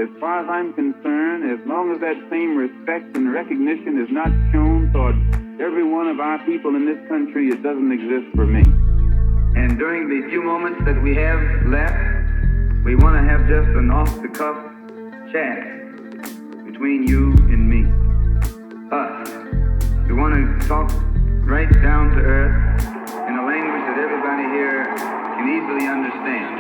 As far as I'm concerned, as long as that same respect and recognition is not shown toward every one of our people in this country, it doesn't exist for me. And during the few moments that we have left, we want to have just an off-the-cuff chat between you and me. Us. We want to talk right down to earth in a language that everybody here can easily understand.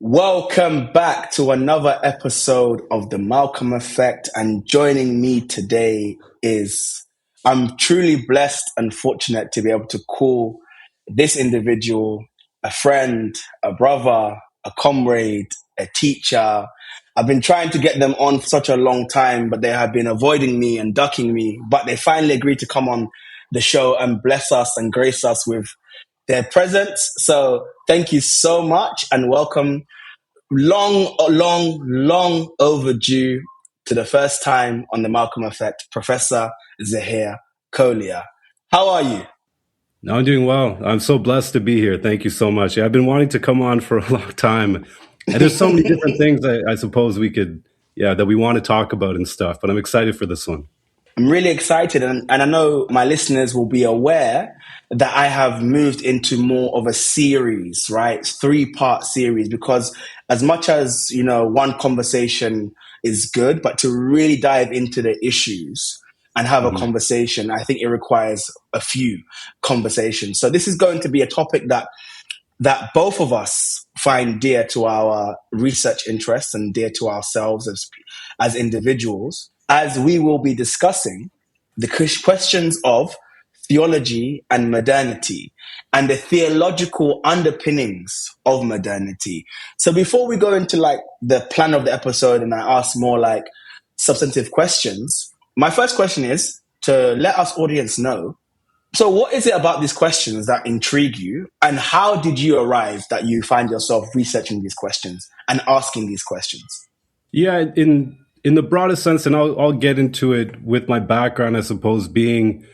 Welcome back to another episode of The Malcolm Effect, and joining me today is, I'm truly blessed and fortunate to be able to call this individual a friend, a brother, a comrade, a teacher. I've been trying to get them on for such a long time, but they have been avoiding me and ducking me, but they finally agreed to come on the show and bless us and grace us with their presence. So thank you so much and welcome. Long overdue to the first time on the Malcolm Effect, Professor Zahir Kolia. How are you? No, I'm doing well. I'm so blessed to be here. Thank you so much. Yeah, I've been wanting to come on for a long time. And there's so many different things I suppose we could, that we want to talk about and stuff. But I'm excited for this one. I'm really excited, and I know my listeners will be aware that I have moved into more of a series, right? 3-part series, because as much as, one conversation is good, but to really dive into the issues and have a conversation, I think it requires a few conversations. So this is going to be a topic that both of us find dear to our research interests and dear to ourselves as individuals, as we will be discussing the questions of theology and modernity and the theological underpinnings of modernity. So before we go into the plan of the episode and I ask more substantive questions, my first question is to let us audience know, so what is it about these questions that intrigue you, and how did you arrive that you find yourself researching these questions and asking these questions? Yeah, in the broadest sense, and I'll get into it with my background, I suppose, being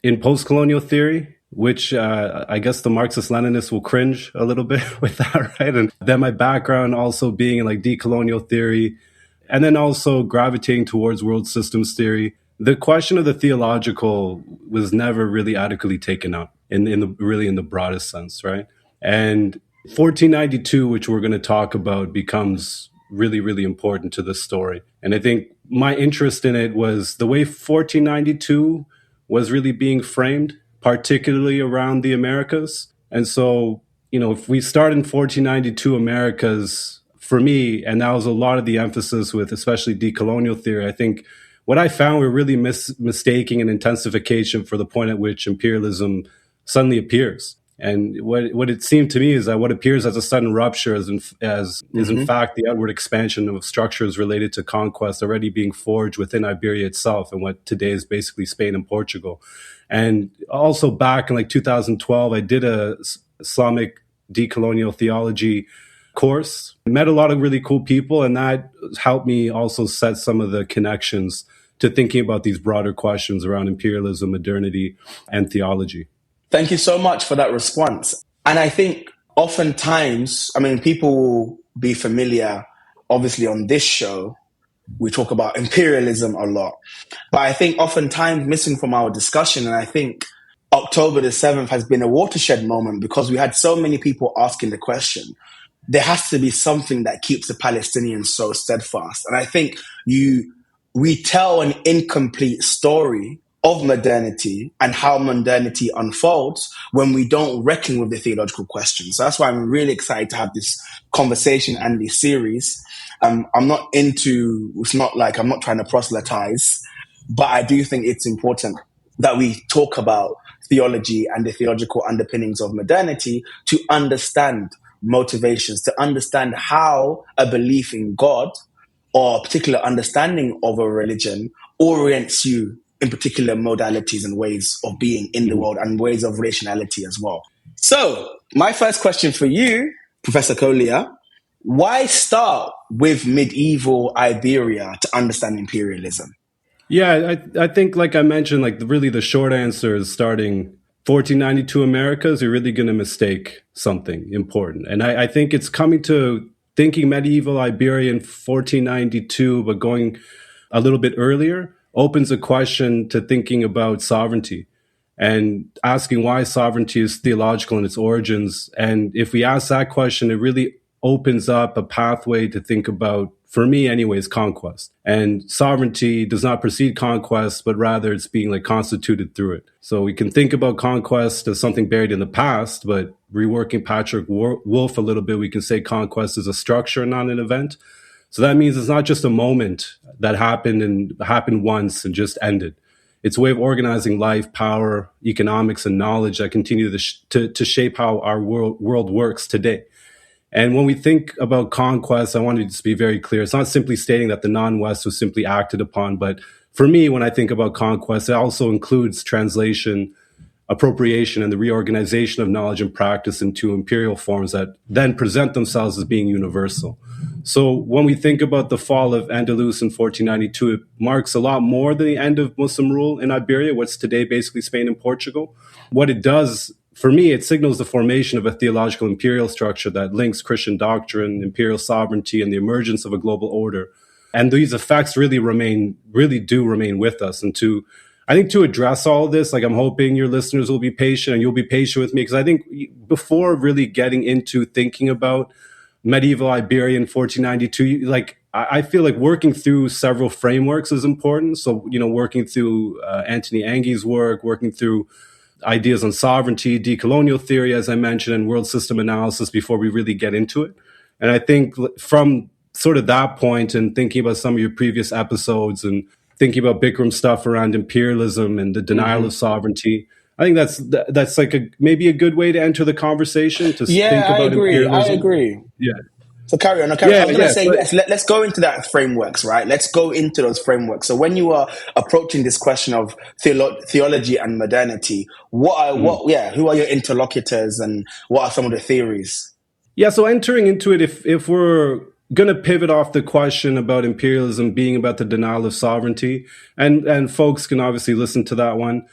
in post-colonial theory, which I guess the Marxist-Leninists will cringe a little bit with that, right? And then my background also being in decolonial theory, and then also gravitating towards world systems theory. The question of the theological was never really adequately taken up in the broadest sense, right? And 1492, which we're going to talk about, becomes really, really important to this story. And I think my interest in it was the way 1492 was really being framed, particularly around the Americas. And so, if we start in 1492 Americas, for me, and that was a lot of the emphasis with especially decolonial theory, I think what I found were really mistaking an intensification for the point at which imperialism suddenly appears. And what it seemed to me is that what appears as a sudden rupture is in fact the outward expansion of structures related to conquest already being forged within Iberia itself and what today is basically Spain and Portugal. And also back in 2012, I did a Islamic decolonial theology course. I met a lot of really cool people, and that helped me also set some of the connections to thinking about these broader questions around imperialism, modernity, and theology. Thank you so much for that response. And I think oftentimes, people will be familiar, obviously on this show, we talk about imperialism a lot. But I think oftentimes missing from our discussion, and I think October the 7th has been a watershed moment because we had so many people asking the question. There has to be something that keeps the Palestinians so steadfast. And I think we tell an incomplete story of modernity and how modernity unfolds when we don't reckon with the theological questions. So that's why I'm really excited to have this conversation and this series. I'm not trying to proselytize, but I do think it's important that we talk about theology and the theological underpinnings of modernity to understand motivations, to understand how a belief in God or a particular understanding of a religion orients you in particular modalities and ways of being in the world and ways of relationality as well. So my first question for you, Professor Kolia, why start with medieval Iberia to understand imperialism? Yeah, I think, like I mentioned, really the short answer is starting 1492 Americas, you're really going to mistake something important. And I think it's coming to thinking medieval Iberia in 1492, but going a little bit earlier, opens a question to thinking about sovereignty and asking why sovereignty is theological in its origins. And if we ask that question, it really opens up a pathway to think about, for me anyways, conquest. And sovereignty does not precede conquest, but rather it's being like constituted through it. So we can think about conquest as something buried in the past, but reworking Patrick Wolf a little bit, we can say conquest is a structure, not an event. So that means it's not just a moment that happened once and just ended. It's a way of organizing life, power, economics, and knowledge that continue to shape how our world works today. And when we think about conquest, I want to just be very clear. It's not simply stating that the non-West was simply acted upon, but for me, when I think about conquest, it also includes translation, appropriation, and the reorganization of knowledge and practice into imperial forms that then present themselves as being universal. So when we think about the fall of Andalus in 1492, it marks a lot more than the end of Muslim rule in Iberia, what's today basically Spain and Portugal. What it does, for me, it signals the formation of a theological imperial structure that links Christian doctrine, imperial sovereignty, and the emergence of a global order. And these effects really do remain with us. And I think to address all of this, like I'm hoping your listeners will be patient and you'll be patient with me, because I think before really getting into thinking about medieval Iberia in 1492, like I feel like working through several frameworks is important. So, working through Anthony Angi's work, working through ideas on sovereignty, decolonial theory, as I mentioned, and world system analysis before we really get into it. And I think from sort of that point and thinking about some of your previous episodes and thinking about Bikram stuff around imperialism and the denial of sovereignty, I think that's like maybe a good way to enter the conversation to think about imperialism. I agree. Yeah. So carry on. I was going to say, let's go into that frameworks, right? Let's go into those frameworks. So when you are approaching this question of theology and modernity, who are your interlocutors and what are some of the theories? Yeah, so entering into it, if we're going to pivot off the question about imperialism being about the denial of sovereignty, and folks can obviously listen to that one.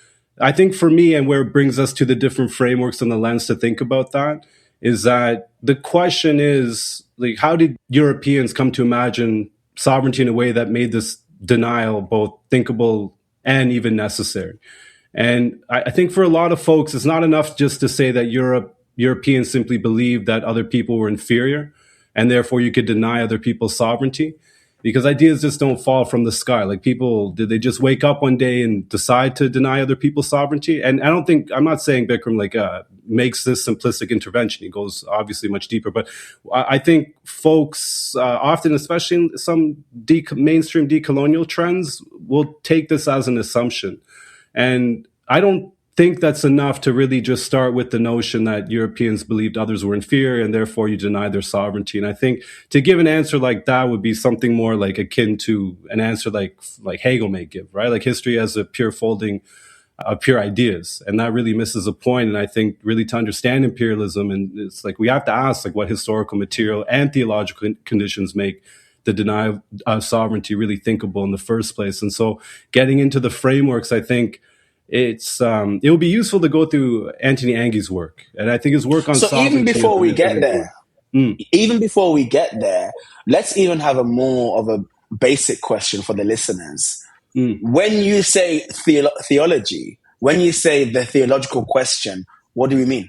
I think for me, and where it brings us to the different frameworks and the lens to think about that, is that the question is, like, how did Europeans come to imagine sovereignty in a way that made this denial both thinkable and even necessary? And I think for a lot of folks, it's not enough just to say that Europeans simply believed that other people were inferior, and therefore you could deny other people's sovereignty, because ideas just don't fall from the sky. Like, did they just wake up one day and decide to deny other people's sovereignty? And I'm not saying Bikram makes this simplistic intervention. He goes obviously much deeper, but I think folks often, especially in some mainstream decolonial trends, will take this as an assumption. And I don't think that's enough to really just start with the notion that Europeans believed others were inferior and therefore you deny their sovereignty. And I think to give an answer like that would be something more like akin to an answer like Hegel may give, right? Like history as a pure folding of pure ideas. And that really misses a point. And I think really to understand imperialism, and it's like we have to ask like what historical material and theological conditions make the denial of sovereignty really thinkable in the first place. And so getting into the frameworks, I think it will be useful to go through Anthony Angi's work, and I think his work on sovereignty. Even before we get there, let's even have a more of a basic question for the listeners. When you say theology, when you say the theological question, what do we mean?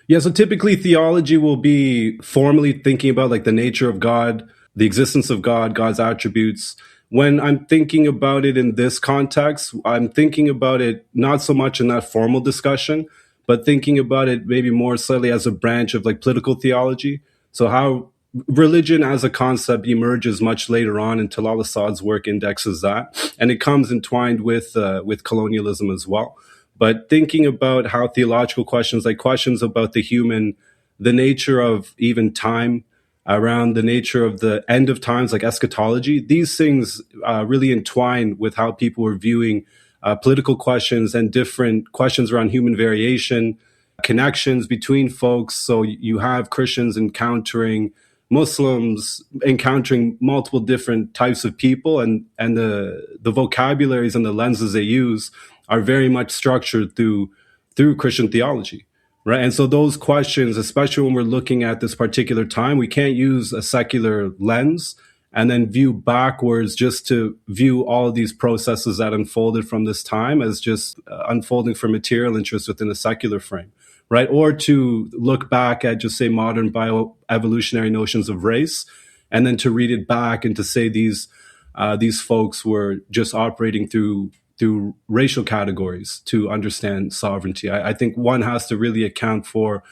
Yeah, so typically theology will be formally thinking about like the nature of God, the existence of God, God's attributes. When I'm thinking about it in this context, I'm thinking about it not so much in that formal discussion, but thinking about it maybe more slightly as a branch of like political theology. So how religion as a concept emerges much later on, and Talal Assad's work indexes that. And it comes entwined with colonialism as well. But thinking about how theological questions, like questions about the human, the nature of even time, around the nature of the end of times, like eschatology, these things really entwine with how people were viewing political questions and different questions around human variation, connections between folks. So you have Christians encountering Muslims, encountering multiple different types of people, and the vocabularies and the lenses they use are very much structured through through Christian theology. Right. And so those questions, especially when we're looking at this particular time, we can't use a secular lens and then view backwards just to view all of these processes that unfolded from this time as just unfolding for material interest within a secular frame. Right. Or to look back at just say modern bioevolutionary notions of race and then to read it back and to say these folks were just operating through racial categories to understand sovereignty. I think one has to really account for,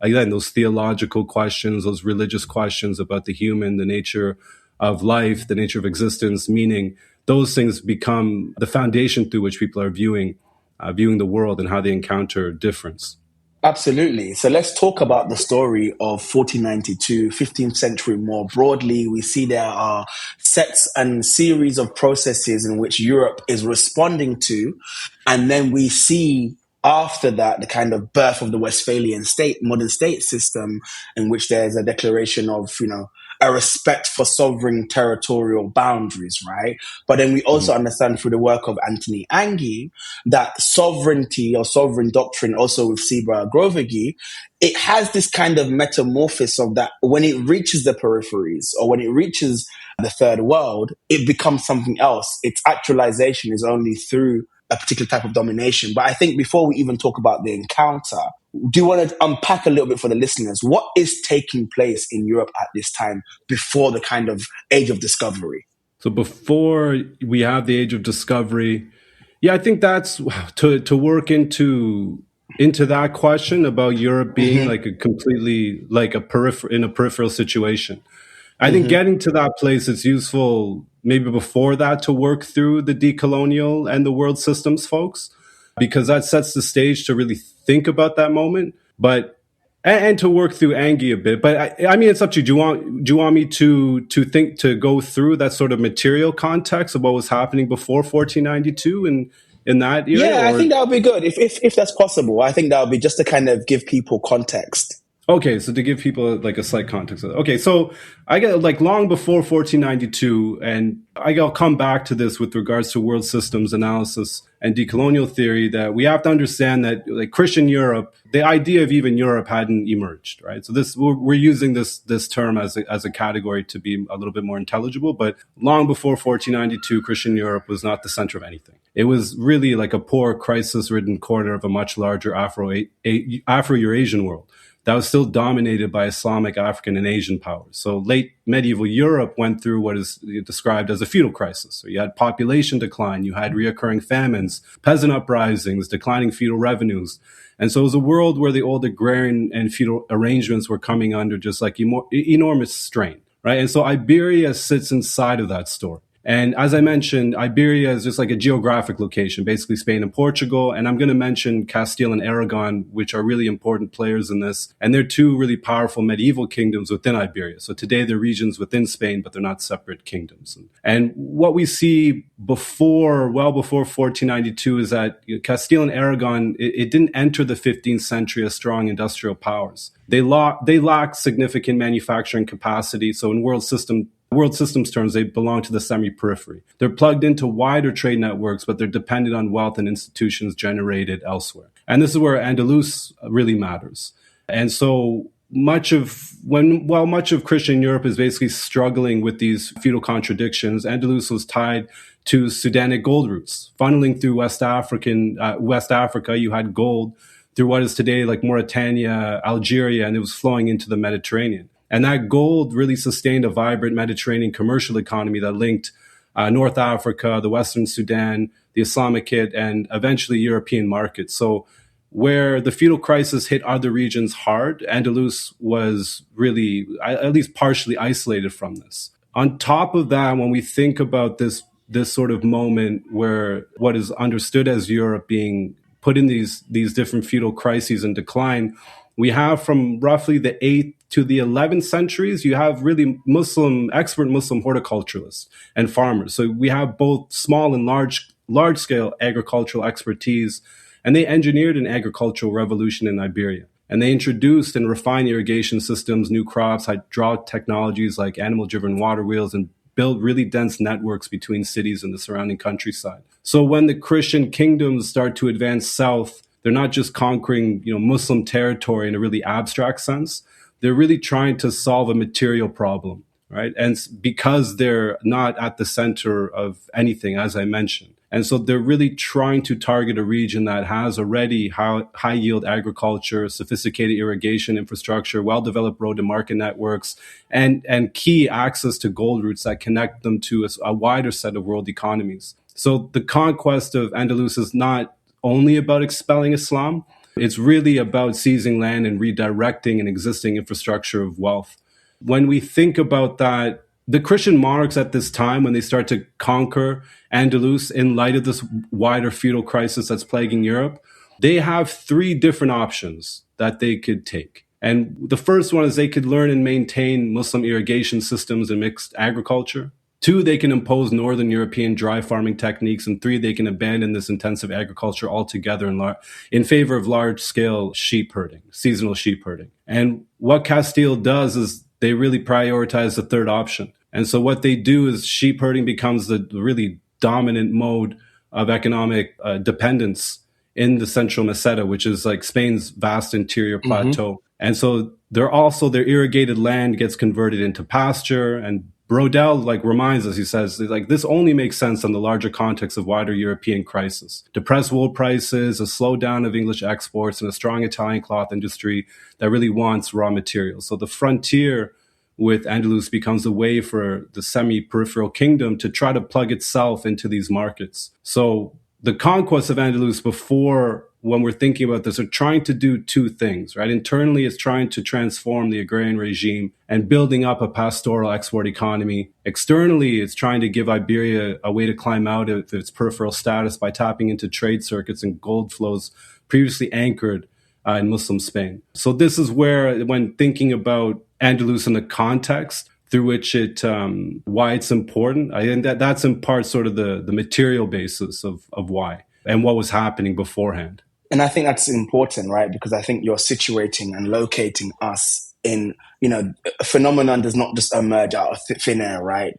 again, those theological questions, those religious questions about the human, the nature of life, the nature of existence, meaning. Those things become the foundation through which people are viewing the world and how they encounter difference. Absolutely. So let's talk about the story of 1492, 15th century more broadly. We see there are sets and series of processes in which Europe is responding to. And then we see after that the kind of birth of the Westphalian state, modern state system, in which there's a declaration of, a respect for sovereign territorial boundaries, right? But then we also understand through the work of Anthony Angie that sovereignty or sovereign doctrine, also with Sibra Grovegi, it has this kind of metamorphosis of that when it reaches the peripheries or when it reaches the third world, it becomes something else. Its actualization is only through a particular type of domination. But I think before we even talk about the encounter, do you want to unpack a little bit for the listeners? What is taking place in Europe at this time before the kind of age of discovery? So before we have the age of discovery, I think that's to work into that question about Europe being like a completely like in a peripheral situation. I think getting to that place, it's useful maybe before that to work through the decolonial and the world systems folks, because that sets the stage to really think about that moment. But and to work through Angie a bit. But I mean, it's up to you. Do you want me to go through that sort of material context of what was happening before 1492 in that era? Yeah, I think that would be good if that's possible. I think that would be just to kind of give people context. Okay, so to give people like a slight context. Okay, so I get like long before 1492, and I'll come back to this with regards to world systems analysis and decolonial theory, that we have to understand that like Christian Europe, the idea of even Europe hadn't emerged, right? So we're using this term as a category to be a little bit more intelligible, but long before 1492, Christian Europe was not the center of anything. It was really like a poor, crisis-ridden corner of a much larger Afro-Eurasian world that was still dominated by Islamic, African, and Asian powers. So late medieval Europe went through what is described as a feudal crisis. So you had population decline, you had reoccurring famines, peasant uprisings, declining feudal revenues. And so it was a world where the old agrarian and feudal arrangements were coming under just like enormous strain, right? And so Iberia sits inside of that story. And as I mentioned, Iberia is just like a geographic location, basically Spain and Portugal. And I'm going to mention Castile and Aragon, which are really important players in this. And they're two really powerful medieval kingdoms within Iberia. So today they're regions within Spain, but they're not separate kingdoms. And what we see well before 1492 is that Castile and Aragon, it didn't enter the 15th century as strong industrial powers. They lack significant manufacturing capacity. So in world systems terms, they belong to the semi-periphery. They're plugged into wider trade networks, but they're dependent on wealth and institutions generated elsewhere. And this is where Andalus really matters. And so much of Christian Europe is basically struggling with these feudal contradictions, Andalus was tied to Sudanic gold routes. Funneling through West Africa, you had gold through what is today like Mauritania, Algeria, and it was flowing into the Mediterranean. And that gold really sustained a vibrant Mediterranean commercial economy that linked North Africa, the Western Sudan, the Islamicate, and eventually European markets. So where the feudal crisis hit other regions hard, Andalus was really at least partially isolated from this. On top of that, when we think about this sort of moment where what is understood as Europe being put in these different feudal crises and decline, we have from roughly the 8th to the 11th centuries, you have really expert Muslim horticulturalists and farmers. So we have both small and large-scale agricultural expertise, and they engineered an agricultural revolution in Iberia. And they introduced and refined irrigation systems, new crops, hydraulic technologies like animal-driven water wheels, and built really dense networks between cities and the surrounding countryside. So when the Christian kingdoms start to advance south, they're not just conquering, Muslim territory in a really abstract sense. They're really trying to solve a material problem, right? And because they're not at the center of anything, as I mentioned. And so they're really trying to target a region that has already high yield agriculture, sophisticated irrigation infrastructure, well-developed road to market networks, and key access to gold routes that connect them to a wider set of world economies. So the conquest of Andalus is not only about expelling Islam. It's really about seizing land and redirecting an existing infrastructure of wealth. When we think about that, the Christian monarchs at this time, when they start to conquer Andalus in light of this wider feudal crisis that's plaguing Europe, they have three different options that they could take. And the first one is they could learn and maintain Muslim irrigation systems and mixed agriculture. 2, they can impose Northern European dry farming techniques. And 3, they can abandon this intensive agriculture altogether in favor of large-scale sheep herding, seasonal sheep herding. And what Castile does is they really prioritize the third option. And so what they do is sheep herding becomes the really dominant mode of economic dependence in the central Meseta, which is like Spain's vast interior plateau. And so their irrigated land gets converted into pasture. And Brodel reminds us, he says, this only makes sense in the larger context of wider European crisis. Depressed wool prices, a slowdown of English exports, and a strong Italian cloth industry that really wants raw materials. So the frontier with Andalus becomes a way for the semi-peripheral kingdom to try to plug itself into these markets. So the conquest of Andalus before, when we're thinking about this, are trying to do two things, right? Internally, it's trying to transform the agrarian regime and building up a pastoral export economy. Externally, it's trying to give Iberia a way to climb out of its peripheral status by tapping into trade circuits and gold flows previously anchored in Muslim Spain. So this is where, when thinking about Andalus in the context through which why it's important, I think that's in part sort of the material basis of why and what was happening beforehand. And I think that's important, right? Because I think you're situating and locating us in, a phenomenon does not just emerge out of thin air, right?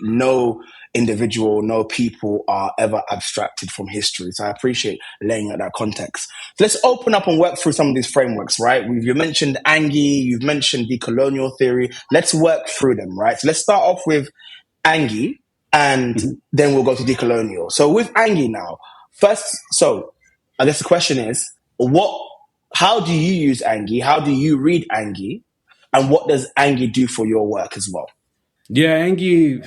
No individual, no people are ever abstracted from history. So I appreciate laying out that context. So let's open up and work through some of these frameworks, right? You mentioned Angie, you've mentioned decolonial theory. Let's work through them, right? So let's start off with Angie, and then we'll go to decolonial. So with Angie now, first, I guess the question is, how do you use Angie? How do you read Angie? And what does Angie do for your work as well? Yeah, Angie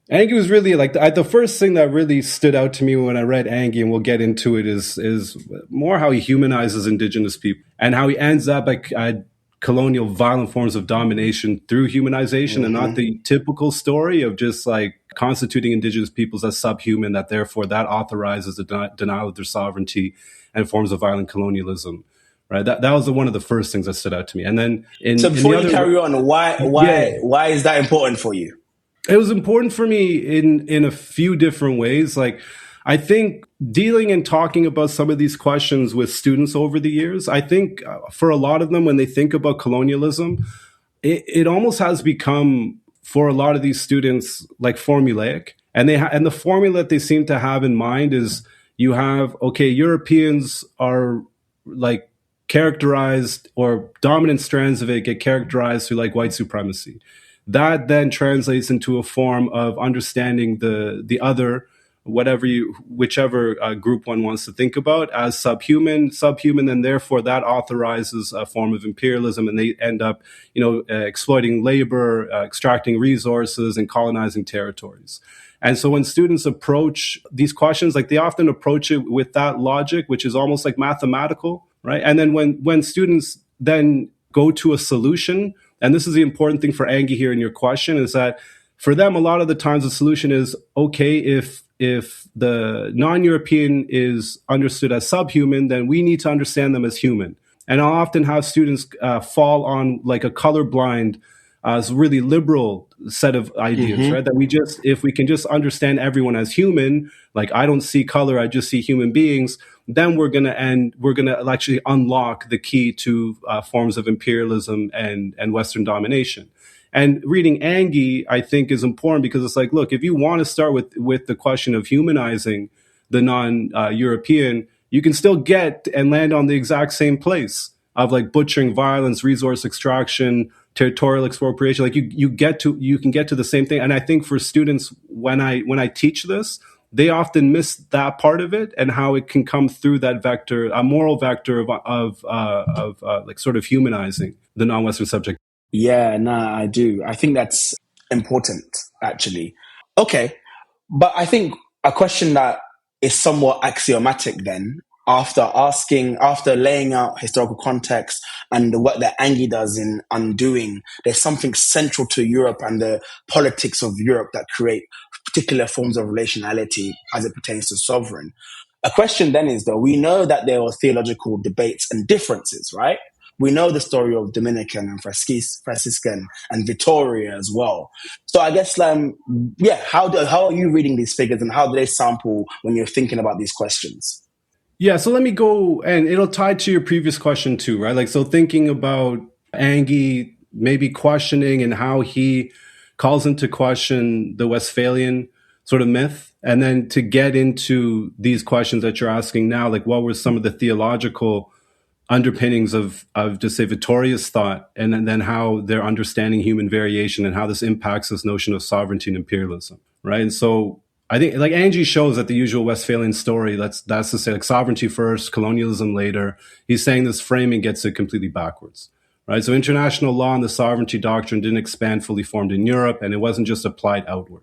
was really the first thing that really stood out to me when I read Angie, and we'll get into it, is more how he humanizes indigenous people and how he ends up at colonial violent forms of domination through humanization, and not the typical story of just constituting indigenous peoples as subhuman, that therefore that authorizes the denial of their sovereignty and forms of violent colonialism. Right. That was one of the first things that stood out to me. And then before you carry on, why is that important for you? It was important for me in a few different ways. I think dealing and talking about some of these questions with students over the years, I think for a lot of them, when they think about colonialism, it almost has become, for a lot of these students, formulaic. And and the formula that they seem to have in mind is, you have, Europeans are characterized, or dominant strands of it get characterized through white supremacy. That then translates into a form of understanding the other, whichever group one wants to think about, as subhuman, and therefore that authorizes a form of imperialism, and they end up, exploiting labor, extracting resources, and colonizing territories. And so when students approach these questions, they often approach it with that logic, which is almost mathematical, right? And then when students then go to a solution, and this is the important thing for Angie here in your question, is that for them, a lot of the times the solution is, if the non-European is understood as subhuman, then we need to understand them as human. And I'll often have students fall on a colorblind, really liberal set of ideas, right? That if we can just understand everyone as human, I don't see color, I just see human beings, then we're going to actually unlock the key to forms of imperialism and Western domination. And reading Angie, I think, is important because it's look, if you want to start with the question of humanizing the non-European, you can still get and land on the exact same place of like butchering, violence, resource extraction, territorial expropriation. Like you can get to the same thing. And I think for students, when I teach this, they often miss that part of it and how it can come through that vector, a moral vector of like sort of humanizing the non-Western subject. Yeah, nah, I do. I think that's important, actually. Okay, but I think a question that is somewhat axiomatic then, after laying out historical context and the work that Angie does in undoing, there's something central to Europe and the politics of Europe that create particular forms of relationality as it pertains to sovereign. A question then is, though, we know that there were theological debates and differences, right? We know the story of Dominican and Franciscan and Vittoria as well. So I guess, how are you reading these figures and how do they sample when you're thinking about these questions? Yeah, so let me go, and it'll tie to your previous question too, right? Like, so thinking about Angie maybe questioning and how he calls into question the Westphalian sort of myth, and then to get into these questions that you're asking now, like what were some of the theological underpinnings of just say Vittoria's thought, and then how they're understanding human variation and how this impacts this notion of sovereignty and imperialism, right? And so I think like Angie shows that the usual Westphalian story, that's to say like sovereignty first, colonialism later. He's saying this framing gets it completely backwards, right? So international law and the sovereignty doctrine didn't expand fully formed in Europe, and it wasn't just applied outward.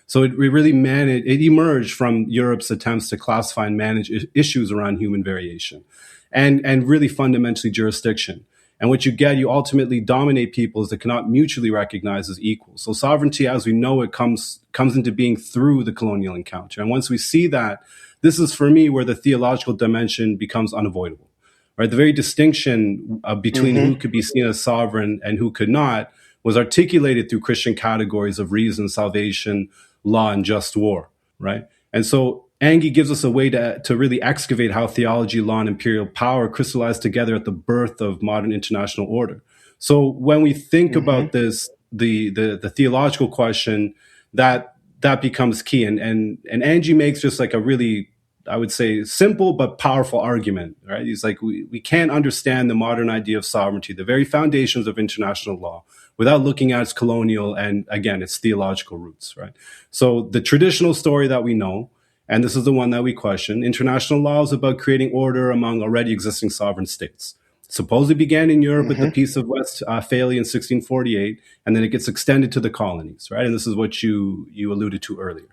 So it emerged from Europe's attempts to classify and manage issues around human variation and really fundamentally jurisdiction. And what you ultimately dominate peoples that cannot mutually recognize as equals. So sovereignty, as we know it, comes into being through the colonial encounter. And once we see that, this is for me where the theological dimension becomes unavoidable, right? The very distinction between who could be seen as sovereign and who could not was articulated through Christian categories of reason, salvation, law, and just war, right? And so Angie gives us a way to really excavate how theology, law, and imperial power crystallized together at the birth of modern international order. So when we think about this, the theological question, that becomes key. And Angie makes just like a really, I would say, simple but powerful argument, right? He's like, we can't understand the modern idea of sovereignty, the very foundations of international law, without looking at its colonial and, again, its theological roots, right? So the traditional story that we know, and this is the one that we question, international law is about creating order among already existing sovereign states. Supposedly began in Europe with the Peace of Westphalia in 1648, and then it gets extended to the colonies, right? And this is what you alluded to earlier.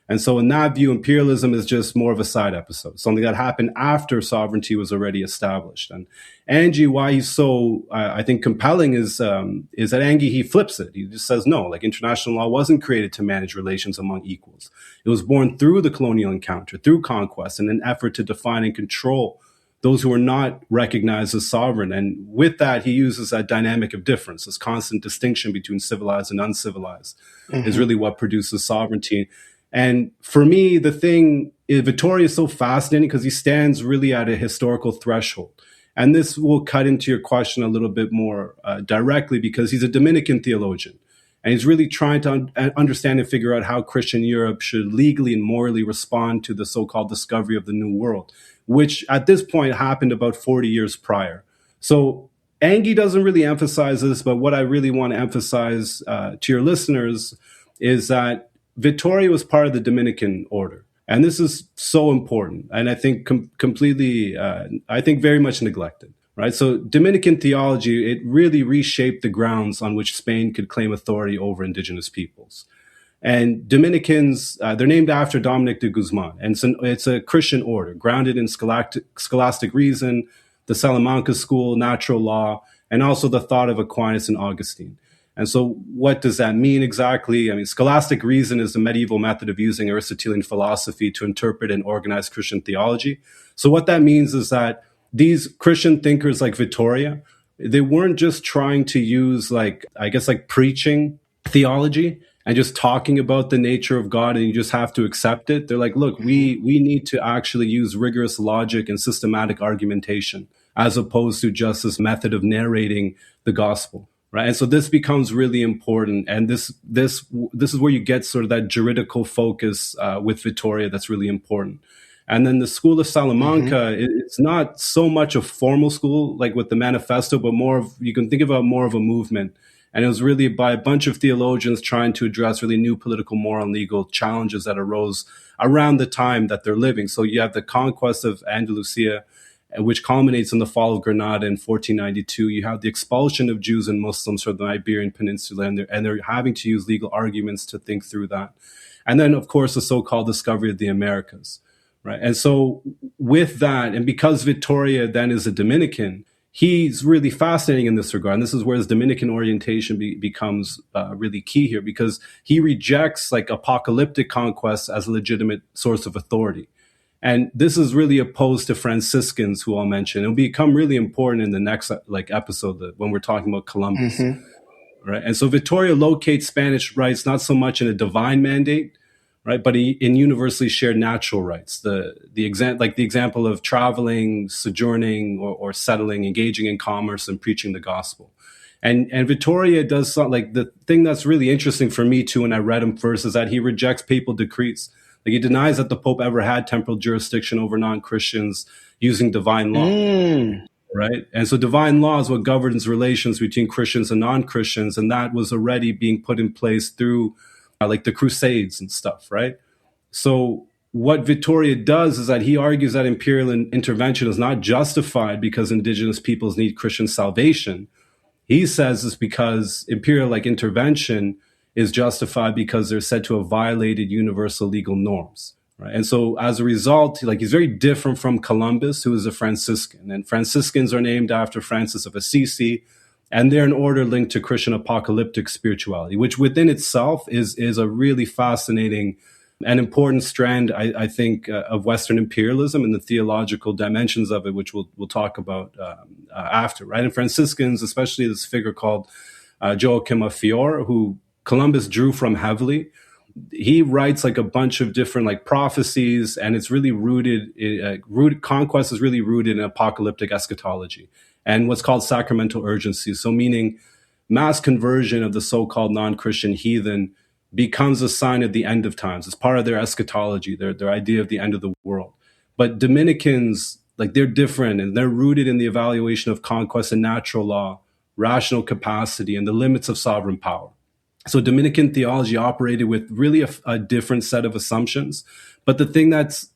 And so in that view, imperialism is just more of a side episode, something that happened after sovereignty was already established. And Angie, why he's so, I think, compelling is that Angie, he flips it. He just says, no, like international law wasn't created to manage relations among equals. It was born through the colonial encounter, through conquest, in an effort to define and control those who were not recognized as sovereign. And with that, he uses that dynamic of difference, this constant distinction between civilized and uncivilized is really what produces sovereignty. And for me, the thing, Vittoria is so fascinating because he stands really at a historical threshold. And this will cut into your question a little bit more directly because he's a Dominican theologian. And he's really trying to understand and figure out how Christian Europe should legally and morally respond to the so-called discovery of the New World, which at this point happened about 40 years prior. So Angie doesn't really emphasize this, but what I really want to emphasize to your listeners is that Vittoria was part of the Dominican order. And this is so important. And I think completely, I think very much neglected, right? So Dominican theology, it really reshaped the grounds on which Spain could claim authority over indigenous peoples. And Dominicans, they're named after Dominic de Guzman. And it's a Christian order grounded in scholastic reason, the Salamanca school, natural law, and also the thought of Aquinas and Augustine. And so what does that mean exactly? I mean, scholastic reason is the medieval method of using Aristotelian philosophy to interpret and organize Christian theology. So what that means is that these Christian thinkers like Vittoria, they weren't just trying to use like preaching theology and just talking about the nature of God and you just have to accept it. They're like, look, we need to actually use rigorous logic and systematic argumentation as opposed to just this method of narrating the gospel. Right. And so this becomes really important. And this is where you get sort of that juridical focus with Vittoria that's really important. And then the School of Salamanca, it's not so much a formal school like with the manifesto, but more of, you can think about more of a movement. And it was really by a bunch of theologians trying to address really new political, moral, and legal challenges that arose around the time that they're living. So you have the conquest of Andalusia, which culminates in the fall of Granada in 1492. You have the expulsion of Jews and Muslims from the Iberian Peninsula, and they're having to use legal arguments to think through that. And then, of course, the so-called discovery of the Americas, right? And so with that, and because Vittoria then is a Dominican, he's really fascinating in this regard. And this is where his Dominican orientation becomes really key here, because he rejects like apocalyptic conquest as a legitimate source of authority. And this is really opposed to Franciscans, who I'll mention. It'll become really important in the next like episode when we're talking about Columbus, right? And so Vittoria locates Spanish rights not so much in a divine mandate, right, but in universally shared natural rights. The example of traveling, sojourning, or settling, engaging in commerce, and preaching the gospel. And Vittoria does something like, the thing that's really interesting for me too when I read him first is that he rejects papal decrees. Like, he denies that the Pope ever had temporal jurisdiction over non-Christians using divine law, right? And so divine law is what governs relations between Christians and non-Christians, and that was already being put in place through like the Crusades and stuff, right? So what Vittoria does is that he argues that imperial intervention is not justified because indigenous peoples need Christian salvation. He says it's because imperial like intervention is justified because they're said to have violated universal legal norms, right? And so as a result, like, he's very different from Columbus, who is a Franciscan. And Franciscans are named after Francis of Assisi, and they're an order linked to Christian apocalyptic spirituality, which within itself is a really fascinating and important strand, I think, of Western imperialism and the theological dimensions of it, which we'll talk about after, right? And Franciscans, especially this figure called Joachim of Fiore, who Columbus drew from heavily, he writes like a bunch of different like prophecies, and it's really conquest is really rooted in apocalyptic eschatology and what's called sacramental urgency. So meaning mass conversion of the so-called non-Christian heathen becomes a sign of the end of times. It's part of their eschatology, their idea of the end of the world. But Dominicans, like, they're different, and they're rooted in the evaluation of conquest and natural law, rational capacity, and the limits of sovereign power. So Dominican theology operated with really a different set of assumptions. But the thing that's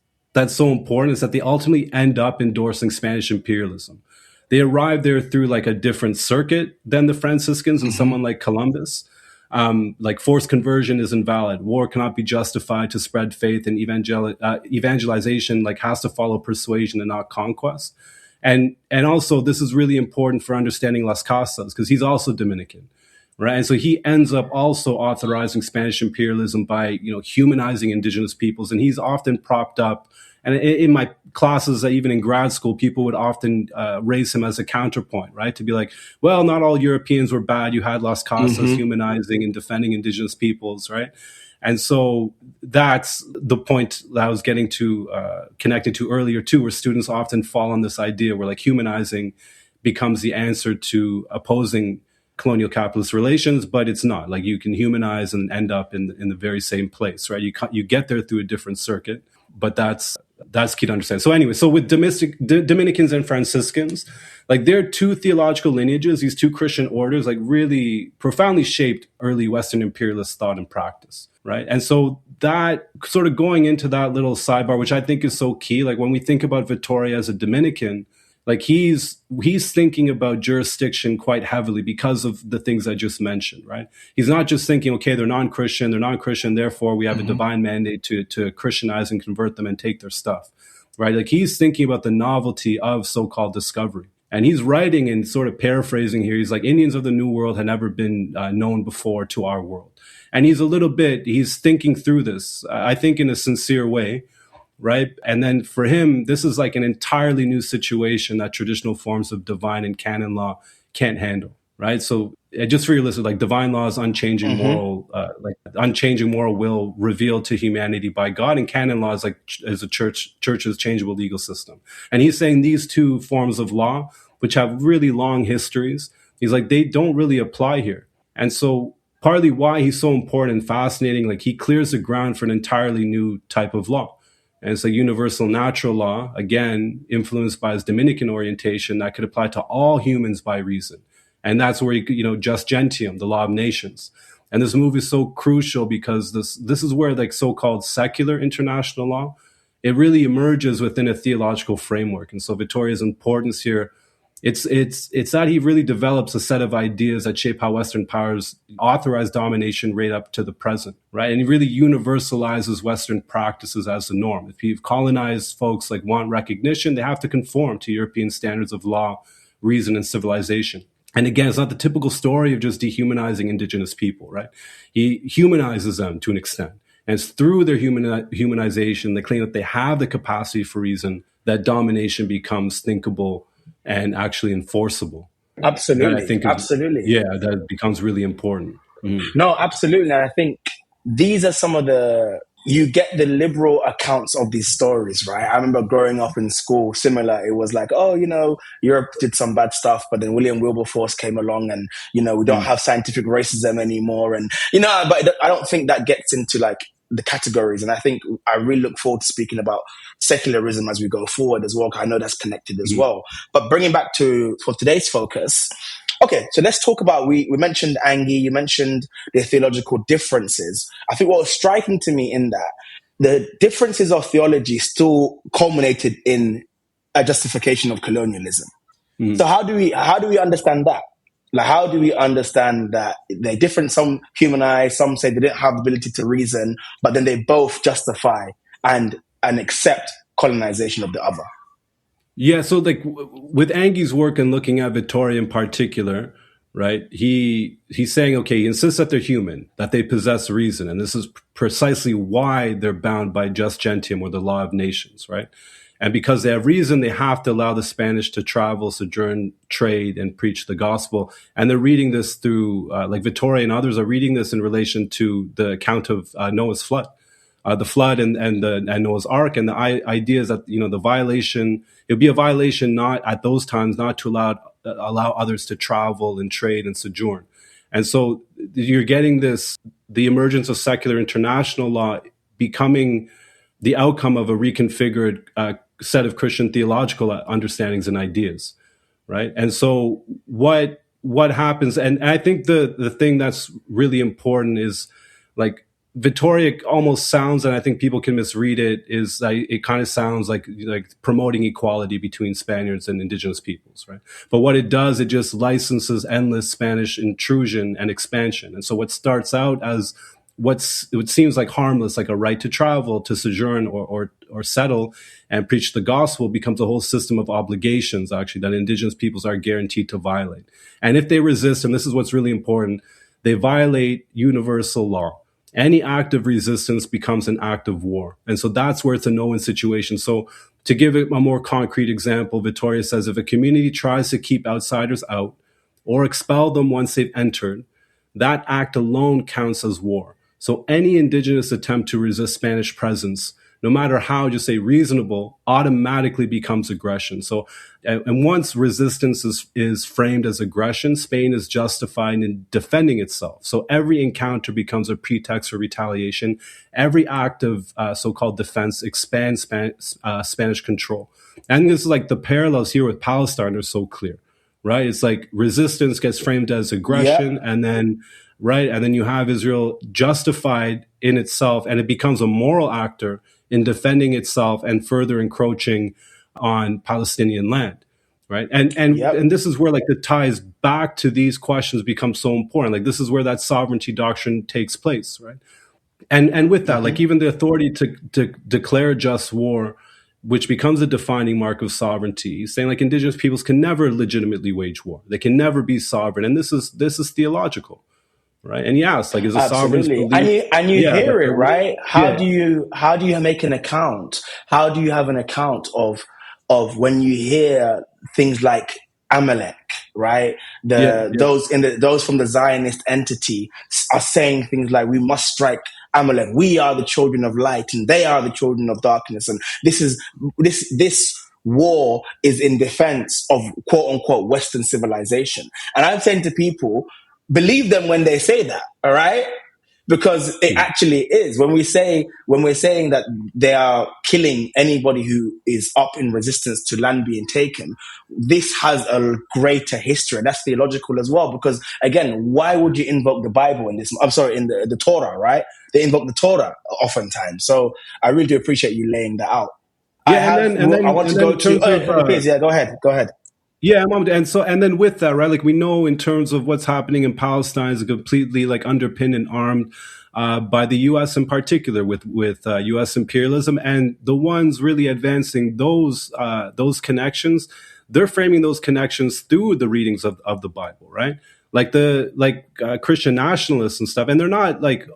so important is that they ultimately end up endorsing Spanish imperialism. They arrive there through like a different circuit than the Franciscans and someone like Columbus. Like, forced conversion is invalid. War cannot be justified to spread faith, and evangelization like has to follow persuasion and not conquest. And also, this is really important for understanding Las Casas, because he's also Dominican, right? And so he ends up also authorizing Spanish imperialism by, humanizing indigenous peoples. And he's often propped up, and in my classes, even in grad school, people would often raise him as a counterpoint, right? To be like, well, not all Europeans were bad. You had Las Casas humanizing and defending indigenous peoples, right? And so that's the point that I was getting to, connecting to earlier too, where students often fall on this idea where like humanizing becomes the answer to opposing colonial capitalist relations, but it's not. Like, you can humanize and end up in the very same place, right? You get there through a different circuit, but that's key to understand. So anyway, so with Dominicans and Franciscans, like, they're two theological lineages, these two Christian orders, like, really profoundly shaped early Western imperialist thought and practice, right? And so that sort of going into that little sidebar, which I think is so key, like, when we think about Vittoria as a Dominican, like, he's thinking about jurisdiction quite heavily because of the things I just mentioned, right? He's not just thinking, okay, they're non-Christian, therefore we have a divine mandate to Christianize and convert them and take their stuff, right? Like, he's thinking about the novelty of so-called discovery. And he's writing and sort of paraphrasing here. He's like, Indians of the New World had never been known before to our world. And he's thinking through this, I think, in a sincere way, right? And then for him, this is like an entirely new situation that traditional forms of divine and canon law can't handle, right? So just for your listeners, like, divine law is unchanging moral will revealed to humanity by God, and canon law is a church's changeable legal system. And he's saying these two forms of law, which have really long histories, he's like, they don't really apply here. And so partly why he's so important and fascinating, like, he clears the ground for an entirely new type of law, And it's a universal natural law, again, influenced by his Dominican orientation, that could apply to all humans by reason. And that's where, jus gentium, the law of nations. And this move is so crucial because this is where like so-called secular international law, it really emerges within a theological framework. And so Vittoria's importance here, it's that he really develops a set of ideas that shape how Western powers authorize domination right up to the present, right? And he really universalizes Western practices as the norm. If you've colonized folks like want recognition, they have to conform to European standards of law, reason, and civilization. And again, it's not the typical story of just dehumanizing indigenous people, right? He humanizes them to an extent. And it's through their humanization, they claim that they have the capacity for reason, that domination becomes thinkable and actually enforceable. Absolutely. I think that becomes really important. No, absolutely. And I think these are some of you get the liberal accounts of these stories, right? I remember growing up in school, similar. It was like, Europe did some bad stuff, but then William Wilberforce came along and, we don't have scientific racism anymore. And, but I don't think that gets into like the categories. And I think I really look forward to speaking about secularism as we go forward as well, because I know that's connected as well. But bringing back for today's focus, okay, so let's talk about, we mentioned Angie, you mentioned the theological differences. I think what was striking to me in that, the differences of theology still culminated in a justification of colonialism. So how do we understand that? Like, how do we understand that they're different? Some humanize, some say they didn't have the ability to reason, but then they both justify and accept colonization of the other. Yeah, so like with Angie's work and looking at Vittoria in particular, right? He's saying, okay, he insists that they're human, that they possess reason, and this is precisely why they're bound by jus gentium, or the law of nations, right? And because they have reason, they have to allow the Spanish to travel, sojourn, trade, and preach the gospel. And they're reading this through, like Vittoria and others are reading this in relation to the account of Noah's flood. The flood and Noah's Ark, and the idea is that the violation, it would be a violation not at those times not to allow others to travel and trade and sojourn. And so you're getting the emergence of secular international law becoming the outcome of a reconfigured set of Christian theological understandings and ideas, right? And so what happens, and I think the thing that's really important is like, Vittoria almost sounds, and I think people can misread it, is like, it kind of sounds like promoting equality between Spaniards and indigenous peoples, right? But what it does, it just licenses endless Spanish intrusion and expansion. And so what starts out as what seems like harmless, like a right to travel, to sojourn or settle and preach the gospel, becomes a whole system of obligations, actually, that indigenous peoples are guaranteed to violate. And if they resist, and this is what's really important, they violate universal law. Any act of resistance becomes an act of war. And so that's where it's a no-win situation. So to give it a more concrete example, Vittoria says, if a community tries to keep outsiders out or expel them once they've entered, that act alone counts as war. So any indigenous attempt to resist Spanish presence, no matter how, just say reasonable, automatically becomes aggression. So, and once resistance is framed as aggression, Spain is justified in defending itself. So every encounter becomes a pretext for retaliation. Every act of so-called defense expands Spanish control. And this is like the parallels here with Palestine are so clear, right? It's like resistance gets framed as aggression, and then you have Israel justified in itself, and it becomes a moral actor in defending itself and further encroaching on Palestinian land, right? And this is where like the ties back to these questions become so important. Like this is where that sovereignty doctrine takes place, right? And with that, like even the authority to declare just war, which becomes a defining mark of sovereignty, saying like indigenous peoples can never legitimately wage war. They can never be sovereign. And this is theological. Right. And yes, like is a sovereign's belief. And you hear it, right? How do you make an account? How do you have an account of when you hear things like Amalek, right? Those from the Zionist entity are saying things like, we must strike Amalek. We are the children of light and they are the children of darkness. And this war is in defense of quote unquote Western civilization. And I'm saying to people, believe them when they say that, all right? because it actually is. When we're saying that they are killing anybody who is up in resistance to land being taken, this has a greater history. That's theological as well. Because again, why would you invoke the Bible in this? I'm sorry, in the Torah, right? They invoke the Torah oftentimes. So I really do appreciate you laying that out. Yeah, I want to then go in to. terms of Please, yeah, go ahead. Go ahead. yeah, and then with that, right? Like we know in terms of what's happening in Palestine is completely like underpinned and armed by the U.S. in particular, with U.S. imperialism, and the ones really advancing those connections. They're framing those connections through the readings of the Bible, right? Like Christian nationalists and stuff, and they're not like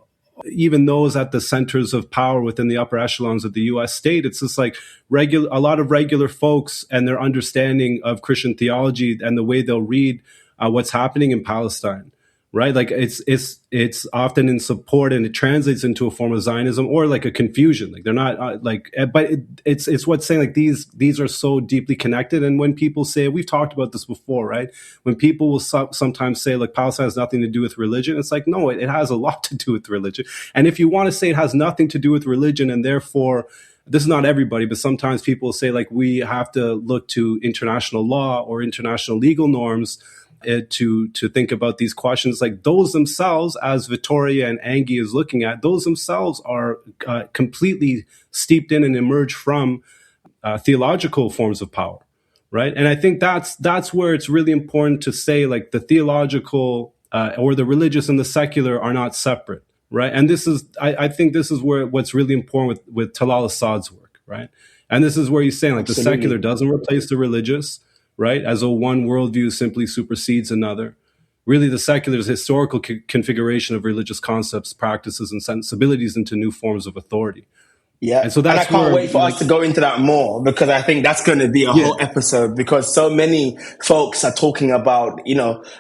even those at the centers of power within the upper echelons of the U.S. state. It's just like a lot of regular folks and their understanding of Christian theology and the way they'll read what's happening in Palestine, right? Like it's often in support, and it translates into a form of Zionism or like a confusion. Like they're not but it's what's saying like these are so deeply connected. And when people say, we've talked about this before, right? When people will sometimes say like Palestine has nothing to do with religion, it's like, no, it has a lot to do with religion. And if you want to say it has nothing to do with religion, and therefore this is not everybody, but sometimes people say like we have to look to international law or international legal norms to think about these questions, like those themselves, as Vittoria and Angie is looking at, those themselves are completely steeped in and emerge from theological forms of power, right? And I think that's where it's really important to say like the theological or the religious and the secular are not separate, right? And this is, I think this is where what's really important with Talal Assad's work, right? And this is where he's saying like Absolutely. the secular doesn't replace the religious, right? As though one worldview simply supersedes another. Really, the secular is historical configuration of religious concepts, practices, and sensibilities into new forms of authority. Yeah, and so that's I can't wait for us to go into that more, because I think that's going to be a whole episode, because so many folks are talking about,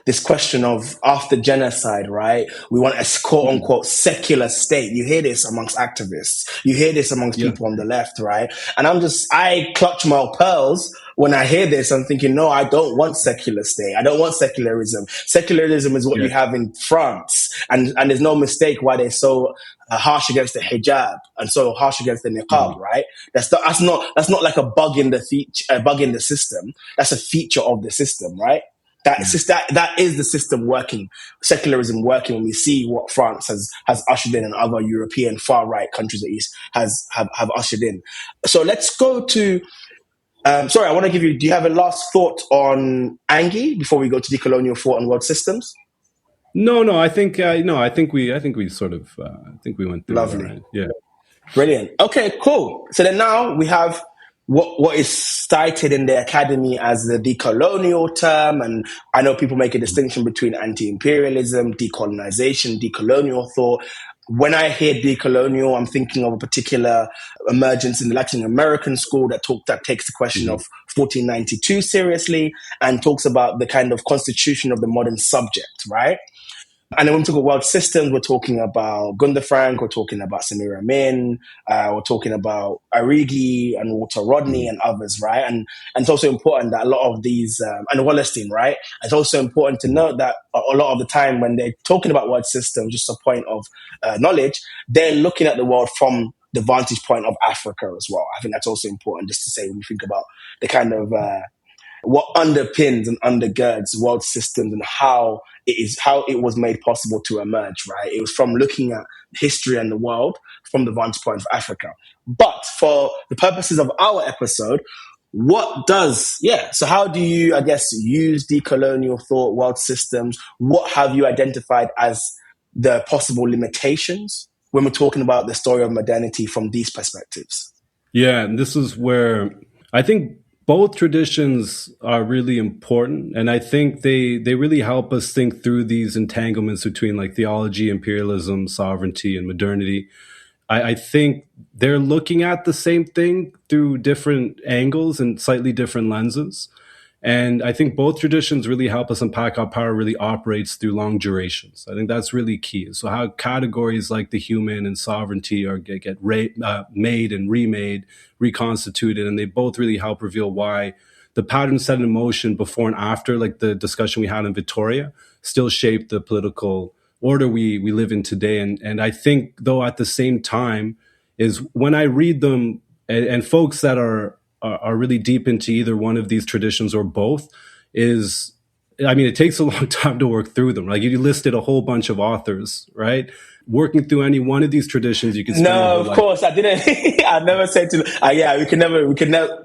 this question of after genocide, right? We want a quote unquote secular state. You hear this amongst activists. You hear this amongst people on the left, right? And I clutch my pearls when I hear this. I'm thinking, no, I don't want secular state. I don't want secularism. Secularism is what you have in France. And there's no mistake why they're so harsh against the hijab and so harsh against the niqab, right? That's not like a bug in the system. That's a feature of the system, right? That is the system working, secularism working. When we see what France has ushered in and other European far right countries at least have ushered in. So let's go to. Sorry, I want to give you. Do you have a last thought on Angie before we go to decolonial thought and world systems? No. I think I think we sort of I think we went through. Lovely. Right. Yeah. Brilliant. Okay, cool. So then now we have what is cited in the academy as the decolonial term. And I know people make a distinction between anti-imperialism, decolonization, decolonial thought. When I hear decolonial, I'm thinking of a particular emergence in the Latin American school that takes the question of 1492 seriously and talks about the kind of constitution of the modern subject, right? And then when we talk about world systems, we're talking about Gunda Frank, we're talking about Samira Amin, we're talking about Arrighi and Walter Rodney and others, right? And it's also important that a lot of these, and Wallerstein, right? It's also important to note that a lot of the time when they're talking about world systems, just a point of knowledge, they're looking at the world from the vantage point of Africa as well. I think that's also important just to say when we think about the kind of what underpins and undergirds world systems and how it was made possible to emerge, right? It was from looking at history and the world from the vantage point of Africa. But for the purposes of our episode, so how do you, I guess, use decolonial thought, world systems? What have you identified as the possible limitations when we're talking about the story of modernity from these perspectives? Yeah, and this is where I think both traditions are really important. And I think they really help us think through these entanglements between like theology, imperialism, sovereignty, and modernity. I think they're looking at the same thing through different angles and slightly different lenses. And I think both traditions really help us unpack how power really operates through long durations. I think that's really key. So how categories like the human and sovereignty get made and remade, reconstituted, and they both really help reveal why the patterns set in motion before and after, like the discussion we had in Victoria, still shape the political order we live in today. And I think, though, at the same time, is when I read them, and folks that are really deep into either one of these traditions or both, is, I mean, it takes a long time to work through them. Like, you listed a whole bunch of authors, right? Working through any one of these traditions, you can spend your No, whole of life. course, I didn't. I never said to. Yeah, we could never.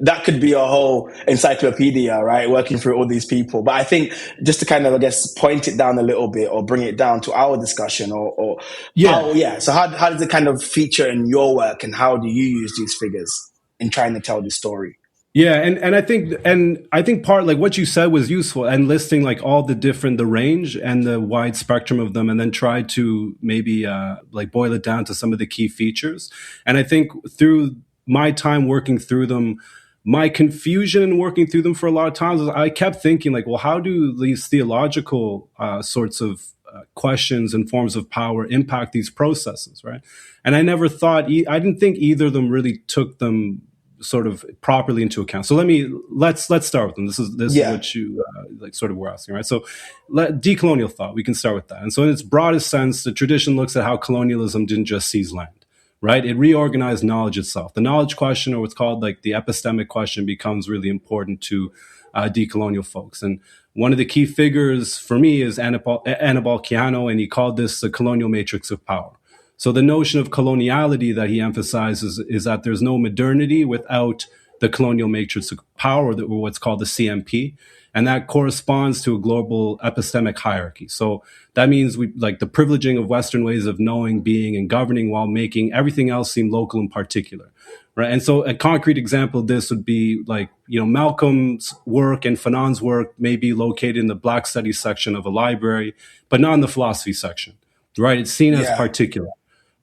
That could be a whole encyclopedia, right? Working through all these people. But I think just to kind of, I guess, point it down a little bit or bring it down to our discussion, or how. Yeah. So how does it kind of feature in your work, and how do you use these figures in trying to tell the story? Yeah, and I think part, like what you said, was useful, and listing like all the range and the wide spectrum of them, and then try to maybe like boil it down to some of the key features. And I think through my time working through them, my confusion in working through them for a lot of times is I kept thinking like, well, how do these theological sorts of questions and forms of power impact these processes, right? And I never thought, I didn't think either of them really took them sort of properly into account. So let's start with them. This is what you like sort of were asking, right? So decolonial thought, we can start with that. And so in its broadest sense, the tradition looks at how colonialism didn't just seize land, right? It reorganized knowledge itself. The knowledge question, or what's called like the epistemic question, becomes really important to decolonial folks. And one of the key figures for me is Anibal Quijano, and he called this the colonial matrix of power. So the notion of coloniality that he emphasizes is that there's no modernity without the colonial matrix of power, or what's called the CMP, and that corresponds to a global epistemic hierarchy. So that means we like the privileging of Western ways of knowing, being, and governing, while making everything else seem local and particular, right? And so a concrete example of this would be like, Malcolm's work and Fanon's work may be located in the Black Studies section of a library, but not in the philosophy section, right? It's seen as particular.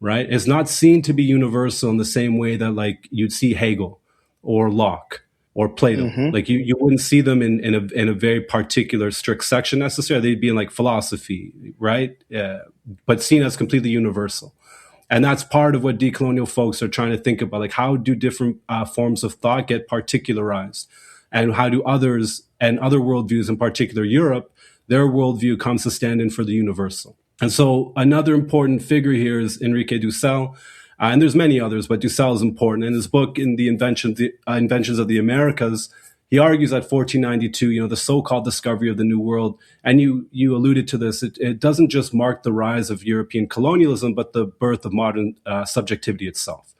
Right? It's not seen to be universal in the same way that like you'd see Hegel or Locke or Plato. Mm-hmm. Like you wouldn't see them in a very particular strict section necessarily. They'd be in like philosophy, right? But seen as completely universal. And that's part of what decolonial folks are trying to think about. Like, how do different forms of thought get particularized? And how do others and other worldviews, in particular Europe, their worldview comes to stand in for the universal? And so another important figure here is Enrique Dussel, and there's many others, but Dussel is important. In his book, in the Inventions of the Americas, he argues that 1492, the so-called discovery of the New World, and you alluded to this, it doesn't just mark the rise of European colonialism, but the birth of modern subjectivity itself,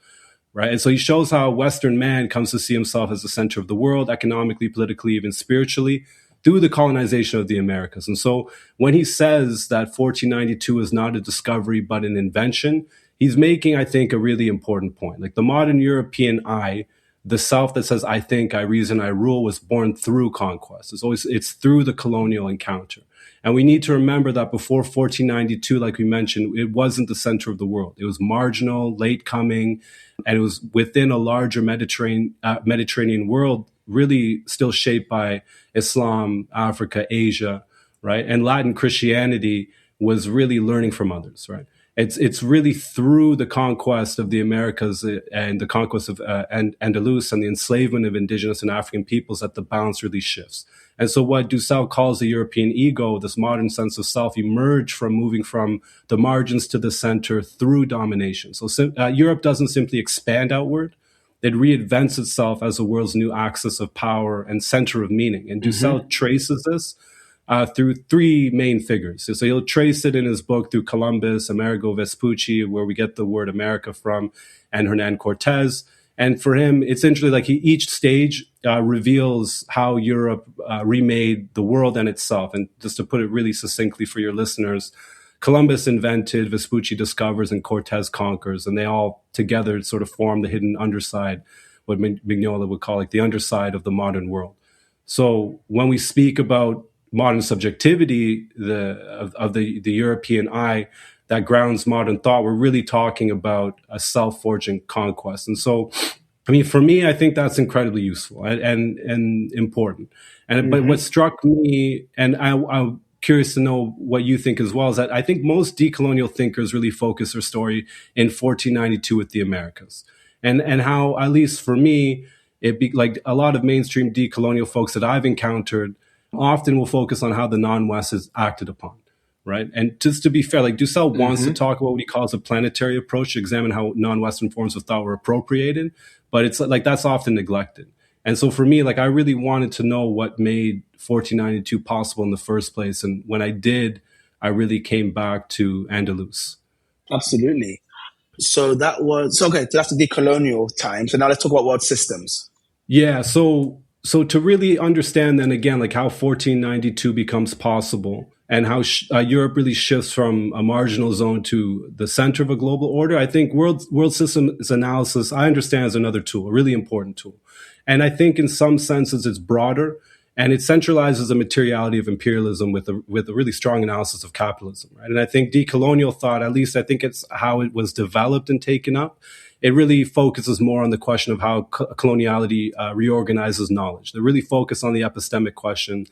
right? And so he shows how Western man comes to see himself as the center of the world, economically, politically, even spiritually, through the colonization of the Americas. And so when he says that 1492 is not a discovery, but an invention, he's making, I think, a really important point. Like the modern European I, the self that says, I think, I reason, I rule, was born through conquest. It's through the colonial encounter. And we need to remember that before 1492, like we mentioned, it wasn't the center of the world. It was marginal, late coming, and it was within a larger Mediterranean world, really still shaped by Islam, Africa, Asia, right? And Latin Christianity was really learning from others, right? It's really through the conquest of the Americas and the conquest of Andalus and the enslavement of indigenous and African peoples that the balance really shifts. And so what Dussel calls the European ego, this modern sense of self, emerged from moving from the margins to the center through domination. So Europe doesn't simply expand outward. It reinvents itself as the world's new axis of power and center of meaning. And Dussel traces this through three main figures. So he'll trace it in his book through Columbus, Amerigo Vespucci, where we get the word America from, and Hernan Cortez. And for him, it's interesting, like each stage reveals how Europe remade the world and itself. And just to put it really succinctly for your listeners, Columbus invented, Vespucci discovers, and Cortez conquers, and they all together sort of form the hidden underside, what Mignola would call like the underside of the modern world. So when we speak about modern subjectivity, of the European I that grounds modern thought, we're really talking about a self-forging conquest. And so, I mean, for me, I think that's incredibly useful and important. And but what struck me, and I'm curious to know what you think as well, is that I think most decolonial thinkers really focus their story in 1492 with the Americas, and how, at least for me, it be like a lot of mainstream decolonial folks that I've encountered often will focus on how the non-West is acted upon, right? And just to be fair, like Dussel wants to talk about what he calls a planetary approach to examine how non-Western forms of thought were appropriated, but it's like that's often neglected. And so for me, like I really wanted to know what made 1492 possible in the first place. And when I did, I really came back to Andalus. Absolutely. So that was okay. So that's the decolonial time. So now let's talk about world systems. Yeah. So to really understand then again, like how 1492 becomes possible and how Europe really shifts from a marginal zone to the center of a global order, I think world systems analysis, I understand, is another tool, a really important tool. And I think in some senses it's broader and it centralizes the materiality of imperialism with a really strong analysis of capitalism, right? And I think decolonial thought, at least I think it's how it was developed and taken up, it really focuses more on the question of how coloniality reorganizes knowledge. They really focus on the epistemic question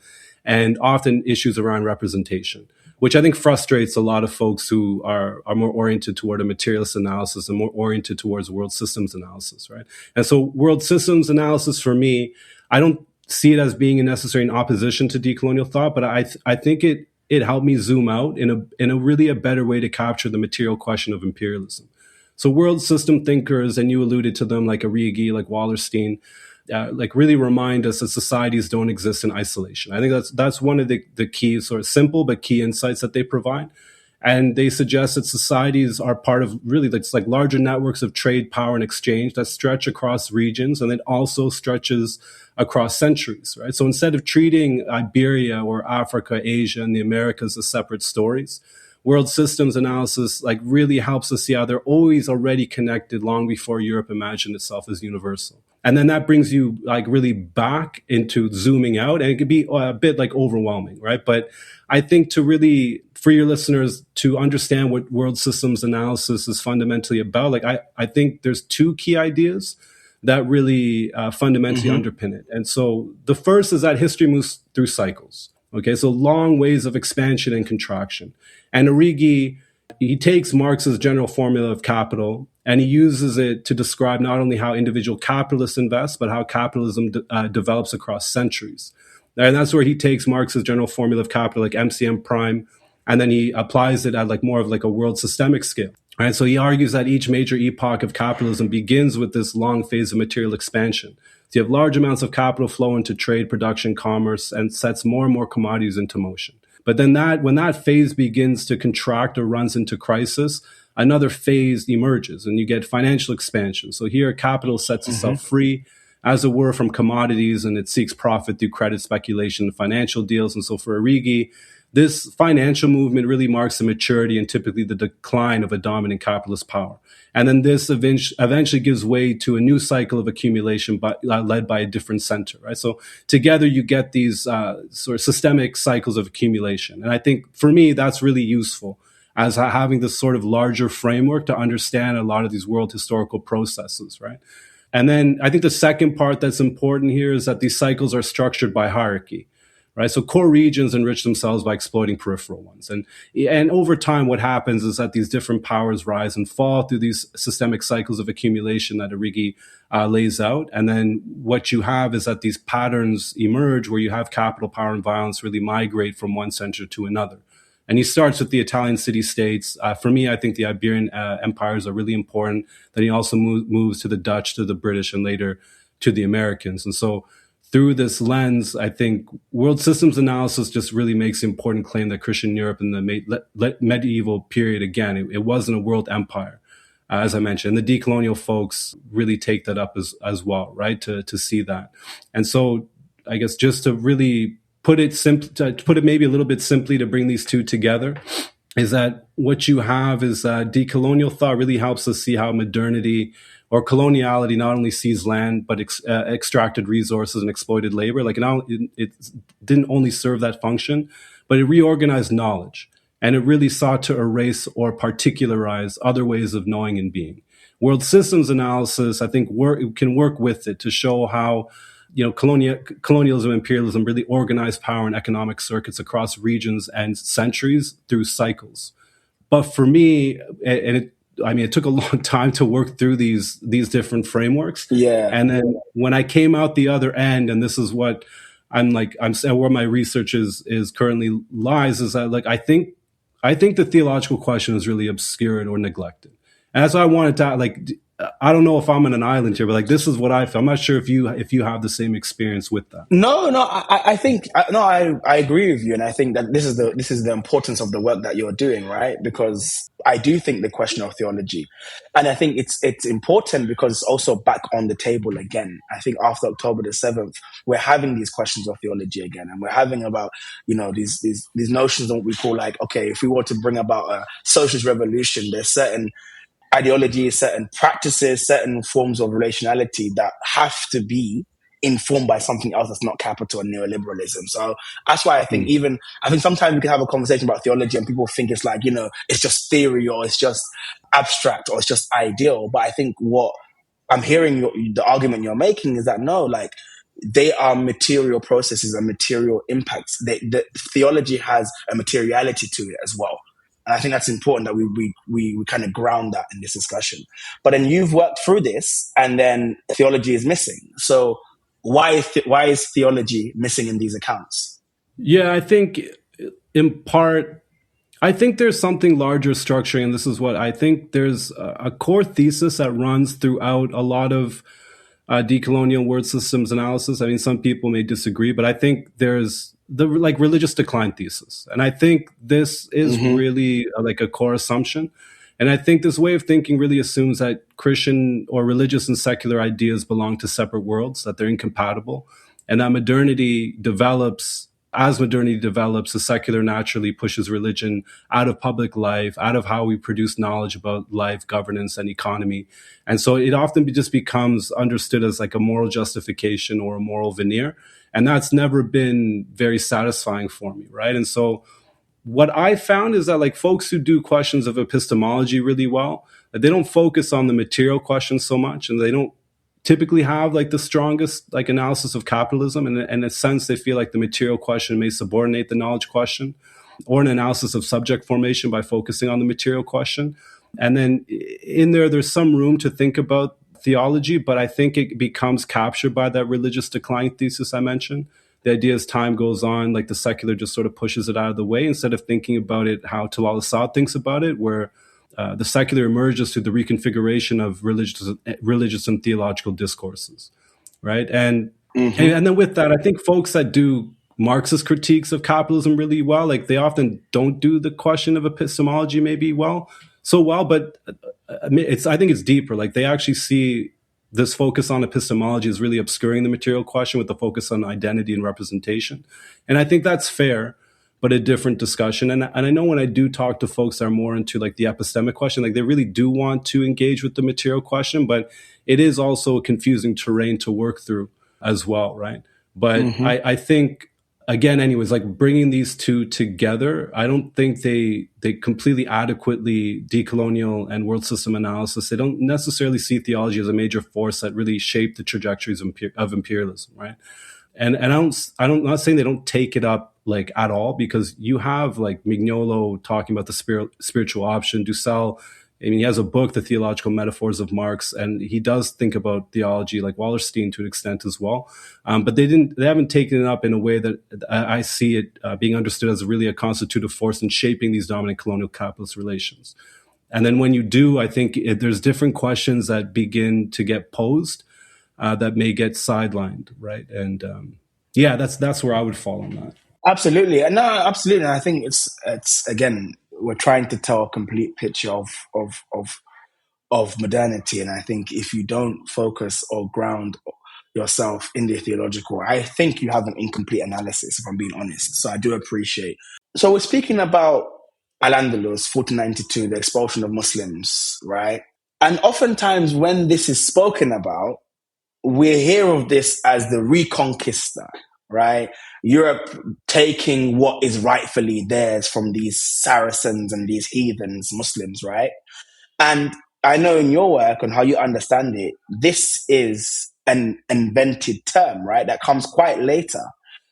and often issues around representation, which I think frustrates a lot of folks who are more oriented toward a materialist analysis and more oriented towards world systems analysis, right? And so world systems analysis for me, I don't see it as being necessarily in opposition to decolonial thought, but I think it helped me zoom out in a really a better way to capture the material question of imperialism. So world system thinkers, and you alluded to them like Arrighi, like Wallerstein, like really remind us that societies don't exist in isolation. I think that's one of the key sort of simple but key insights that they provide. And they suggest that societies are part of really that's like larger networks of trade, power, and exchange that stretch across regions, and it also stretches across centuries, right? So instead of treating Iberia or Africa, Asia, and the Americas as separate stories, world systems analysis like really helps us see how they're always already connected long before Europe imagined itself as universal. And then that brings you like really back into zooming out, and it could be a bit like overwhelming, right? But I think to really, for your listeners to understand what world systems analysis is fundamentally about, like I think there's two key ideas that really fundamentally underpin it. And so the first is that history moves through cycles. Okay, so long waves of expansion and contraction. And Arrighi, he takes Marx's general formula of capital and he uses it to describe not only how individual capitalists invest, but how capitalism develops across centuries. And that's where he takes Marx's general formula of capital, like MCM prime, and then he applies it at like more of like a world systemic scale. Right? So he argues that each major epoch of capitalism begins with this long phase of material expansion. So you have large amounts of capital flow into trade, production, commerce, and sets more and more commodities into motion. But then when that phase begins to contract or runs into crisis, another phase emerges and you get financial expansion. So here capital sets itself free, as it were, from commodities, and it seeks profit through credit speculation and financial deals. And so for Arrighi, this financial movement really marks the maturity and typically the decline of a dominant capitalist power. And then this eventually gives way to a new cycle of accumulation led by a different center, right? So together you get these sort of systemic cycles of accumulation. And I think for me, that's really useful as having this sort of larger framework to understand a lot of these world historical processes, right? And then I think the second part that's important here is that these cycles are structured by hierarchy. Right, so core regions enrich themselves by exploiting peripheral ones, and over time, what happens is that these different powers rise and fall through these systemic cycles of accumulation that Arrighi lays out. And then what you have is that these patterns emerge where you have capital, power, and violence really migrate from one center to another. And he starts with the Italian city-states. For me, I think the Iberian empires are really important. Then he also moves to the Dutch, to the British, and later to the Americans. And so through this lens, I think world systems analysis just really makes the important claim that Christian Europe in the medieval period, again, it wasn't a world empire, as I mentioned. The decolonial folks really take that up as well, right, to see that. And so I guess just to really put it maybe a little bit simply to bring these two together, is that what you have is decolonial thought really helps us see how modernity or coloniality not only seized land, but extracted resources and exploited labor. Like it didn't only serve that function, but it reorganized knowledge. And it really sought to erase or particularize other ways of knowing and being. World systems analysis, I think, can work with it to show how colonialism, imperialism really organized power and economic circuits across regions and centuries through cycles. But for me, it took a long time to work through these different frameworks. Yeah. And then when I came out the other end, and this is what I'm where my research is currently lies, is that like I think I think the theological question is really obscured or neglected. And that's why I wanted to, like, I don't know if I'm on an island here, but like, this is what I feel. I'm not sure if you have the same experience with that. No, I think I agree with you, and I think that this is the importance of the work that you're doing, right? Because I do think the question of theology, and I think it's important because it's also back on the table again. I think after October the 7th, we're having these questions of theology again, and we're having about these notions of what we call, like, okay, if we were to bring about a socialist revolution, there's certain ideologies, certain practices, certain forms of relationality that have to be informed by something else that's not capital and neoliberalism. So that's why I think sometimes we can have a conversation about theology and people think it's like, it's just theory or it's just abstract or it's just ideal. But I think what I'm hearing the argument you're making is that no, like, they are material processes and material impacts. The theology has a materiality to it as well. And I think that's important that we kind of ground that in this discussion. But then you've worked through this, and then theology is missing. So why is theology missing in these accounts? Yeah, I think in part, I think there's something larger structuring, and this is what I think. There's a core thesis that runs throughout a lot of decolonial word systems analysis. I mean, some people may disagree, but I think there's the religious decline thesis. And I think this is really like a core assumption. And I think this way of thinking really assumes that Christian or religious and secular ideas belong to separate worlds, that they're incompatible, and that modernity develops. As modernity develops, the secular naturally pushes religion out of public life, out of how we produce knowledge about life, governance, and economy. And so it often just becomes understood as like a moral justification or a moral veneer. And that's never been very satisfying for me, right? And so what I found is that, like, folks who do questions of epistemology really well, they don't focus on the material questions so much, and they don't typically have like the strongest like analysis of capitalism. And in a sense, they feel like the material question may subordinate the knowledge question, or an analysis of subject formation by focusing on the material question. And then in there's some room to think about theology, but I think it becomes captured by that religious decline thesis I mentioned. The idea as time goes on, like the secular just sort of pushes it out of the way instead of thinking about it how Talal Asad thinks about it, where the secular emerges through the reconfiguration of religious and theological discourses, right? And then with that, I think folks that do Marxist critiques of capitalism really well, like, they often don't do the question of epistemology maybe so well, but I think it's deeper. Like, they actually see this focus on epistemology is really obscuring the material question with the focus on identity and representation. And I think that's fair, but a different discussion. And I know when I do talk to folks that are more into like the epistemic question, like, they really do want to engage with the material question, but it is also a confusing terrain to work through as well, right? But I think, again, anyways, like, bringing these two together, I don't think they completely adequately decolonial and world system analysis. They don't necessarily see theology as a major force that really shaped the trajectories of imperialism, right? And I'm not saying they don't take it up like at all, because you have like Mignolo talking about the spiritual option, Dussel. I mean, he has a book, The Theological Metaphors of Marx, and he does think about theology, like Wallerstein to an extent as well. But they haven't taken it up in a way that I see it being understood as really a constitutive force in shaping these dominant colonial capitalist relations. And then when you do, I think there's different questions that begin to get posed that may get sidelined, right? And that's where I would fall on that. Absolutely. No, absolutely. And I think it's again, we're trying to tell a complete picture of modernity. And I think if you don't focus or ground yourself in the theological, I think you have an incomplete analysis, if I'm being honest. So I do appreciate. So we're speaking about Al-Andalus, 1492, the expulsion of Muslims, right? And oftentimes when this is spoken about, we hear of this as the Reconquista, right? Europe taking what is rightfully theirs from these Saracens and these heathens, Muslims, right? And I know in your work and how you understand it, this is an invented term, right? That comes quite later.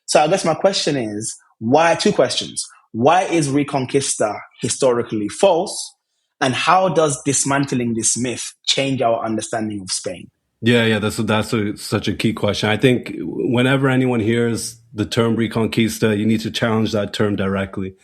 So I guess my question is, why? Two questions. Why is Reconquista historically false? And how does dismantling this myth change our understanding of Spain? Yeah, that's such a key question. I think whenever anyone hears the term Reconquista, you need to challenge that term directly.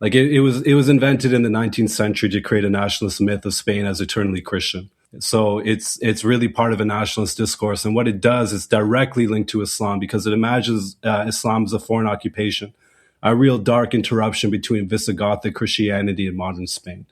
Like it was invented in the 19th century to create a nationalist myth of Spain as eternally Christian. So it's really part of a nationalist discourse. And what it does is directly linked to Islam, because it imagines Islam as a foreign occupation, a real dark interruption between Visigothic Christianity and modern Spain.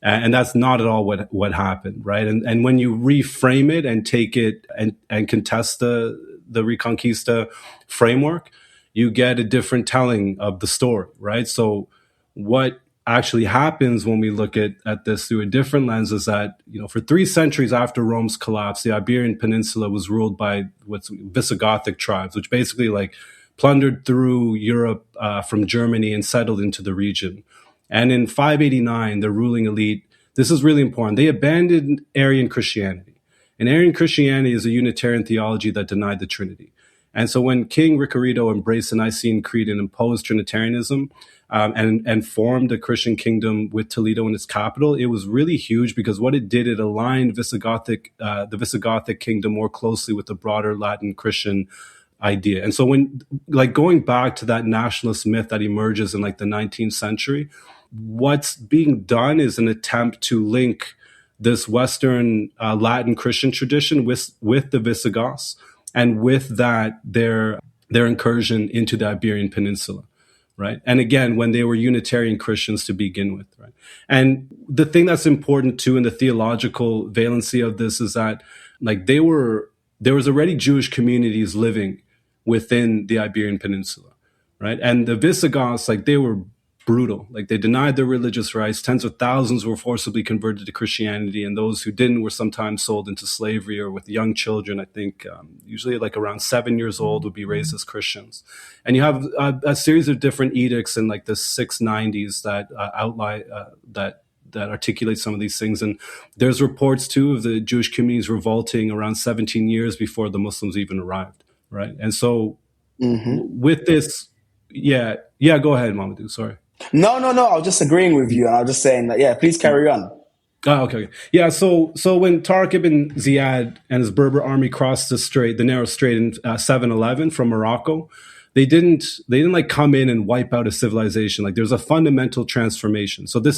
And that's not at all what happened, right? And when you reframe it and take it and contest the Reconquista framework, you get a different telling of the story, right? So what actually happens when we look at this through a different lens is that, for 3 centuries after Rome's collapse, the Iberian Peninsula was ruled by what's Visigothic tribes, which basically like plundered through Europe from Germany and settled into the region. And in 589, the ruling elite, this is really important, they abandoned Arian Christianity. And Arian Christianity is a Unitarian theology that denied the Trinity. And so when King Ricardo embraced the Nicene Creed and imposed Trinitarianism and formed a Christian kingdom with Toledo in its capital, it was really huge, because what it did, it aligned the Visigothic kingdom more closely with the broader Latin Christian idea. And so when, like, going back to that nationalist myth that emerges in like the 19th century, what's being done is an attempt to link this Western Latin Christian tradition with the Visigoths, and with that their incursion into the Iberian Peninsula, right? And again, when they were Unitarian Christians to begin with, right? And the thing that's important too in the theological valency of this is that, like, there was already Jewish communities living within the Iberian Peninsula, right? And the Visigoths, like, they were brutal. Like, they denied their religious rights. Tens of thousands were forcibly converted to Christianity, and those who didn't were sometimes sold into slavery, or with young children, I think usually like around 7 years old, would be raised as Christians. And you have a series of different edicts in like the 690s that outline that articulate some of these things. And there's reports too of the Jewish communities revolting around 17 years before the Muslims even arrived, right? And so with this, yeah, go ahead, Mamadou, sorry. No. I was just agreeing with you, and I was just saying that, yeah, please carry on. Oh, okay. Yeah, so when Tariq ibn Ziyad and his Berber army crossed the narrow strait in 711 from Morocco, they didn't like come in and wipe out a civilization. Like, there's a fundamental transformation. So this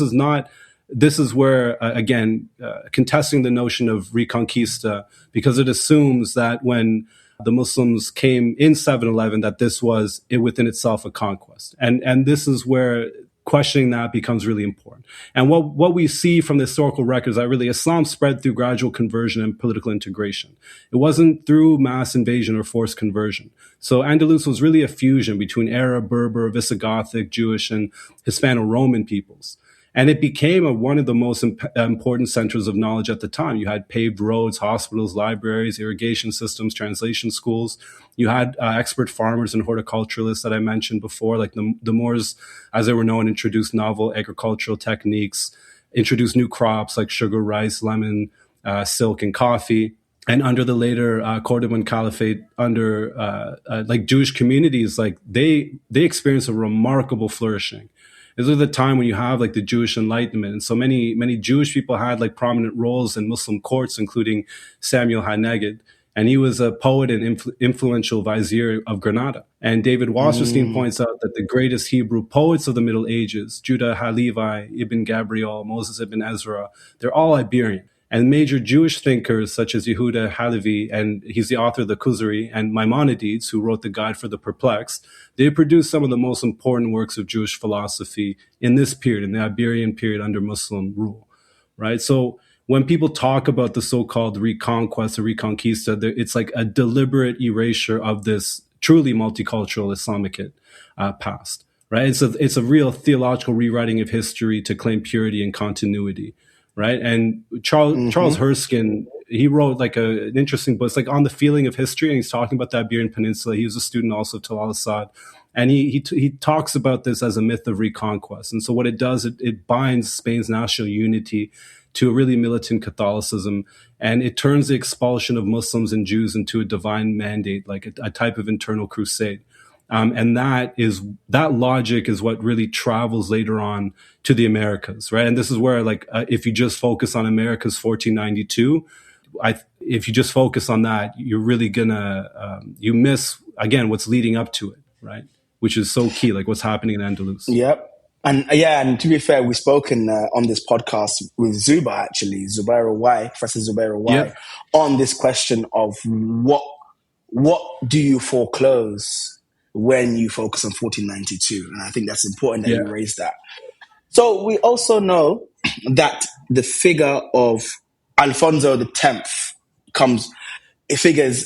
is where, again, contesting the notion of Reconquista, because it assumes that when the Muslims came in 711, that this was within itself a conquest. And this is where questioning that becomes really important. And what we see from the historical records, that really Islam spread through gradual conversion and political integration. It wasn't through mass invasion or forced conversion. So Andalus was really a fusion between Arab, Berber, Visigothic, Jewish, and Hispano-Roman peoples. And it became one of the most important centers of knowledge at the time. You had paved roads, hospitals, libraries, irrigation systems, translation schools. You had expert farmers and horticulturalists that I mentioned before, like the Moors, as they were known, introduced novel agricultural techniques, introduced new crops like sugar, rice, lemon, silk, and coffee. And under the later Cordoban Caliphate, under like Jewish communities, like they experienced a remarkable flourishing. This was the time when you have like the Jewish Enlightenment. And so many Jewish people had like prominent roles in Muslim courts, including Samuel Haneged. And he was a poet and influential vizier of Granada. And David Wasserstein points out that the greatest Hebrew poets of the Middle Ages, Judah Halevi, Ibn Gabriel, Moses ibn Ezra, they're all Iberian. And major Jewish thinkers such as Yehuda Halevi, and he's the author of the Kuzari, and Maimonides, who wrote the Guide for the Perplexed, they produced some of the most important works of Jewish philosophy in this period, in the Iberian period under Muslim rule, right? So when people talk about the so-called reconquest or reconquista, it's like a deliberate erasure of this truly multicultural Islamic past, right? It's a real theological rewriting of history to claim purity and continuity. Right. And Charles Erskine, he wrote like an interesting book. It's like On the Feeling of History. And he's talking about the Iberian Peninsula. He was a student also of Talal Asad. And he talks about this as a myth of reconquest. And so what it does, it binds Spain's national unity to a really militant Catholicism. And it turns the expulsion of Muslims and Jews into a divine mandate, like a type of internal crusade. And that logic is what really travels later on to the Americas, right? And this is where, like, if you just focus on America's 1492, if you just focus on that, you're really gonna you miss again what's leading up to it, right? Which is so key, like what's happening in Andalus. Yep. And yeah, and to be fair, we've spoken on this podcast with Zuba, actually, Professor Zubair Y, Yeah, on this question of what do you foreclose when you focus on 1492? And I think that's important that yeah, you raised that. So we also know that the figure of Alfonso X comes it figures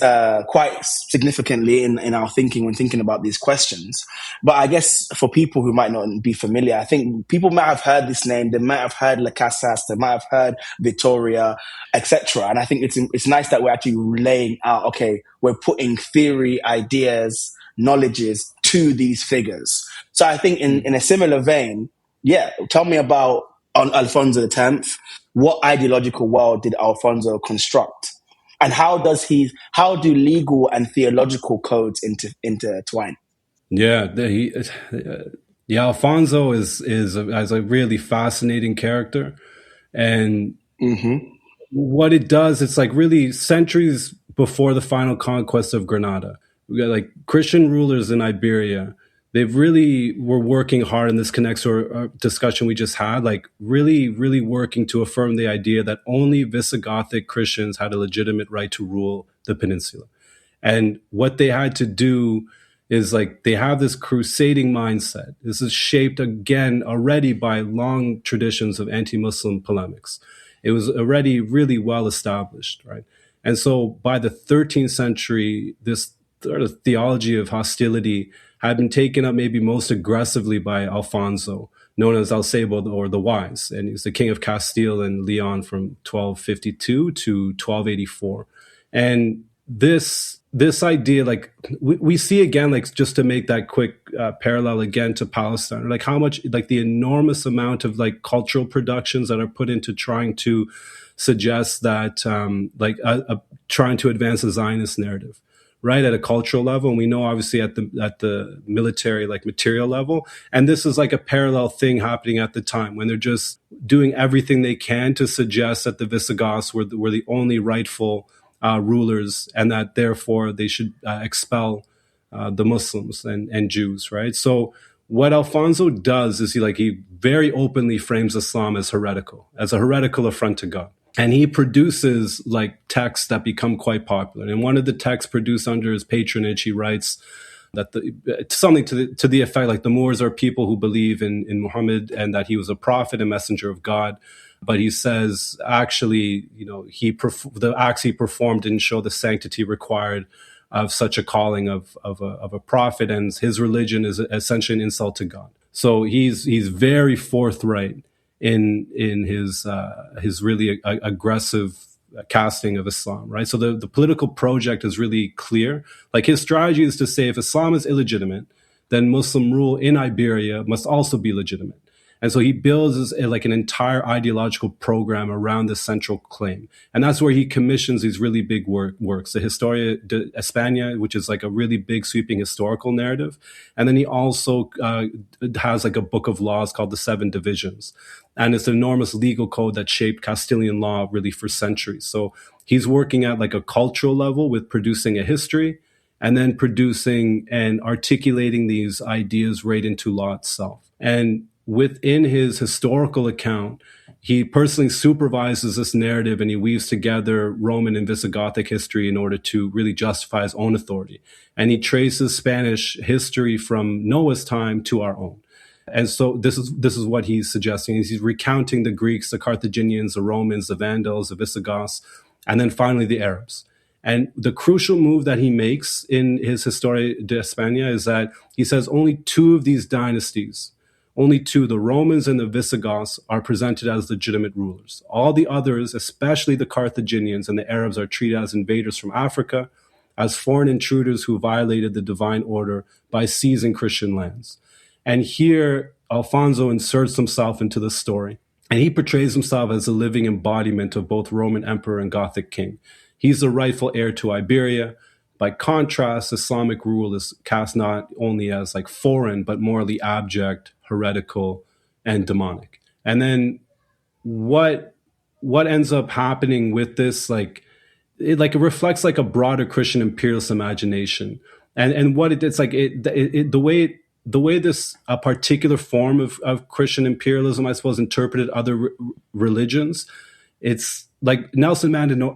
quite significantly in our thinking when thinking about these questions. But I guess for people who might not be familiar, I think people might have heard this name. They might have heard La Casas. They might have heard Vittoria, etc. And I think it's nice that we're actually laying out. Okay, we're putting theory, ideas, knowledges to these figures. So I think in a similar vein, yeah. Tell me about on Alfonso X. What ideological world did Alfonso construct? And how do legal and theological codes intertwine? yeah. Yeah, Alfonso is a really fascinating character, and Mm-hmm. what it does, it's like really centuries before the final conquest of Granada. We got like Christian rulers in Iberia. They've really were working hard, and this connects to our discussion we just had, like really, really working to affirm the idea that only Visigothic Christians had a legitimate right to rule the peninsula. And what they had to do is like they have this crusading mindset. This is shaped again already by long traditions of anti-Muslim polemics. It was already really well established, right? And so by the 13th century, this sort of theology of hostility had been taken up maybe most aggressively by Alfonso, known as El Sabo or the Wise. And he's the king of Castile and Leon from 1252 to 1284. And this idea, like we see again, like just to make that quick parallel again to Palestine, like how much, like the enormous amount of like cultural productions that are put into trying to suggest that trying to advance the Zionist narrative, right, at a cultural level. And we know obviously at the military, like material level. And this is like a parallel thing happening at the time when they're just doing everything they can to suggest that the Visigoths were the only rightful rulers, and that therefore they should expel the Muslims and Jews, right? So what Alfonso does is he very openly frames Islam as a heretical affront to God. And he produces like texts that become quite popular. And one of the texts produced under his patronage, he writes that something to the effect like the Moors are people who believe in Muhammad and that he was a prophet and messenger of God. But he says, actually, the acts he performed didn't show the sanctity required of such a calling of a prophet, and his religion is essentially an insult to God. So he's very forthright in his really aggressive casting of Islam, right? So the political project is really clear. Like his strategy is to say, if Islam is illegitimate, then Muslim rule in Iberia must also be legitimate. And so he builds like an entire ideological program around this central claim. And that's where he commissions these really big works, the Historia de España, which is like a really big sweeping historical narrative. And then he also has like a book of laws called the Seven Divisions. And it's an enormous legal code that shaped Castilian law really for centuries. So he's working at like a cultural level with producing a history and then producing and articulating these ideas right into law itself. And within his historical account, he personally supervises this narrative and he weaves together Roman and Visigothic history in order to really justify his own authority. And he traces Spanish history from Noah's time to our own. And so this is what he's suggesting. He's recounting the Greeks, the Carthaginians, the Romans, the Vandals, the Visigoths, and then finally the Arabs. And the crucial move that he makes in his Historia de España is that he says only two of these dynasties, only two, the Romans and the Visigoths, are presented as legitimate rulers. All the others, especially the Carthaginians and the Arabs, are treated as invaders from Africa, as foreign intruders who violated the divine order by seizing Christian lands. And here, Alfonso inserts himself into the story. And he portrays himself as a living embodiment of both Roman emperor and Gothic king. He's the rightful heir to Iberia. By contrast, Islamic rule is cast not only as like foreign, but morally abject, heretical, and demonic. And then what ends up happening with this, it reflects like a broader Christian imperialist imagination. And what it's like, the the way this a particular form of Christian imperialism, I suppose, interpreted other religions, it's like Nelson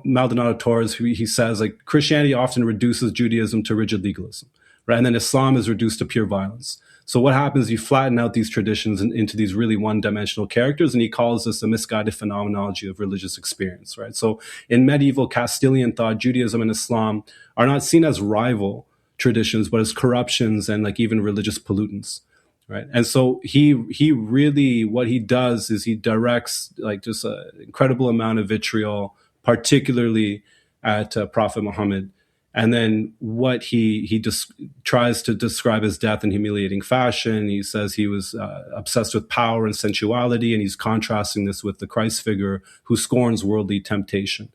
Maldonado Torres, he says, like, Christianity often reduces Judaism to rigid legalism, right? And then Islam is reduced to pure violence. So what happens, you flatten out these traditions into these really one-dimensional characters, and he calls this a misguided phenomenology of religious experience, right? So in medieval Castilian thought, Judaism and Islam are not seen as rival traditions, but as corruptions and like even religious pollutants, right? And so he really, what he does is he directs like just an incredible amount of vitriol, particularly at Prophet Muhammad. And then what he just tries to describe his death in humiliating fashion. He says he was obsessed with power and sensuality, and he's contrasting this with the Christ figure who scorns worldly temptation.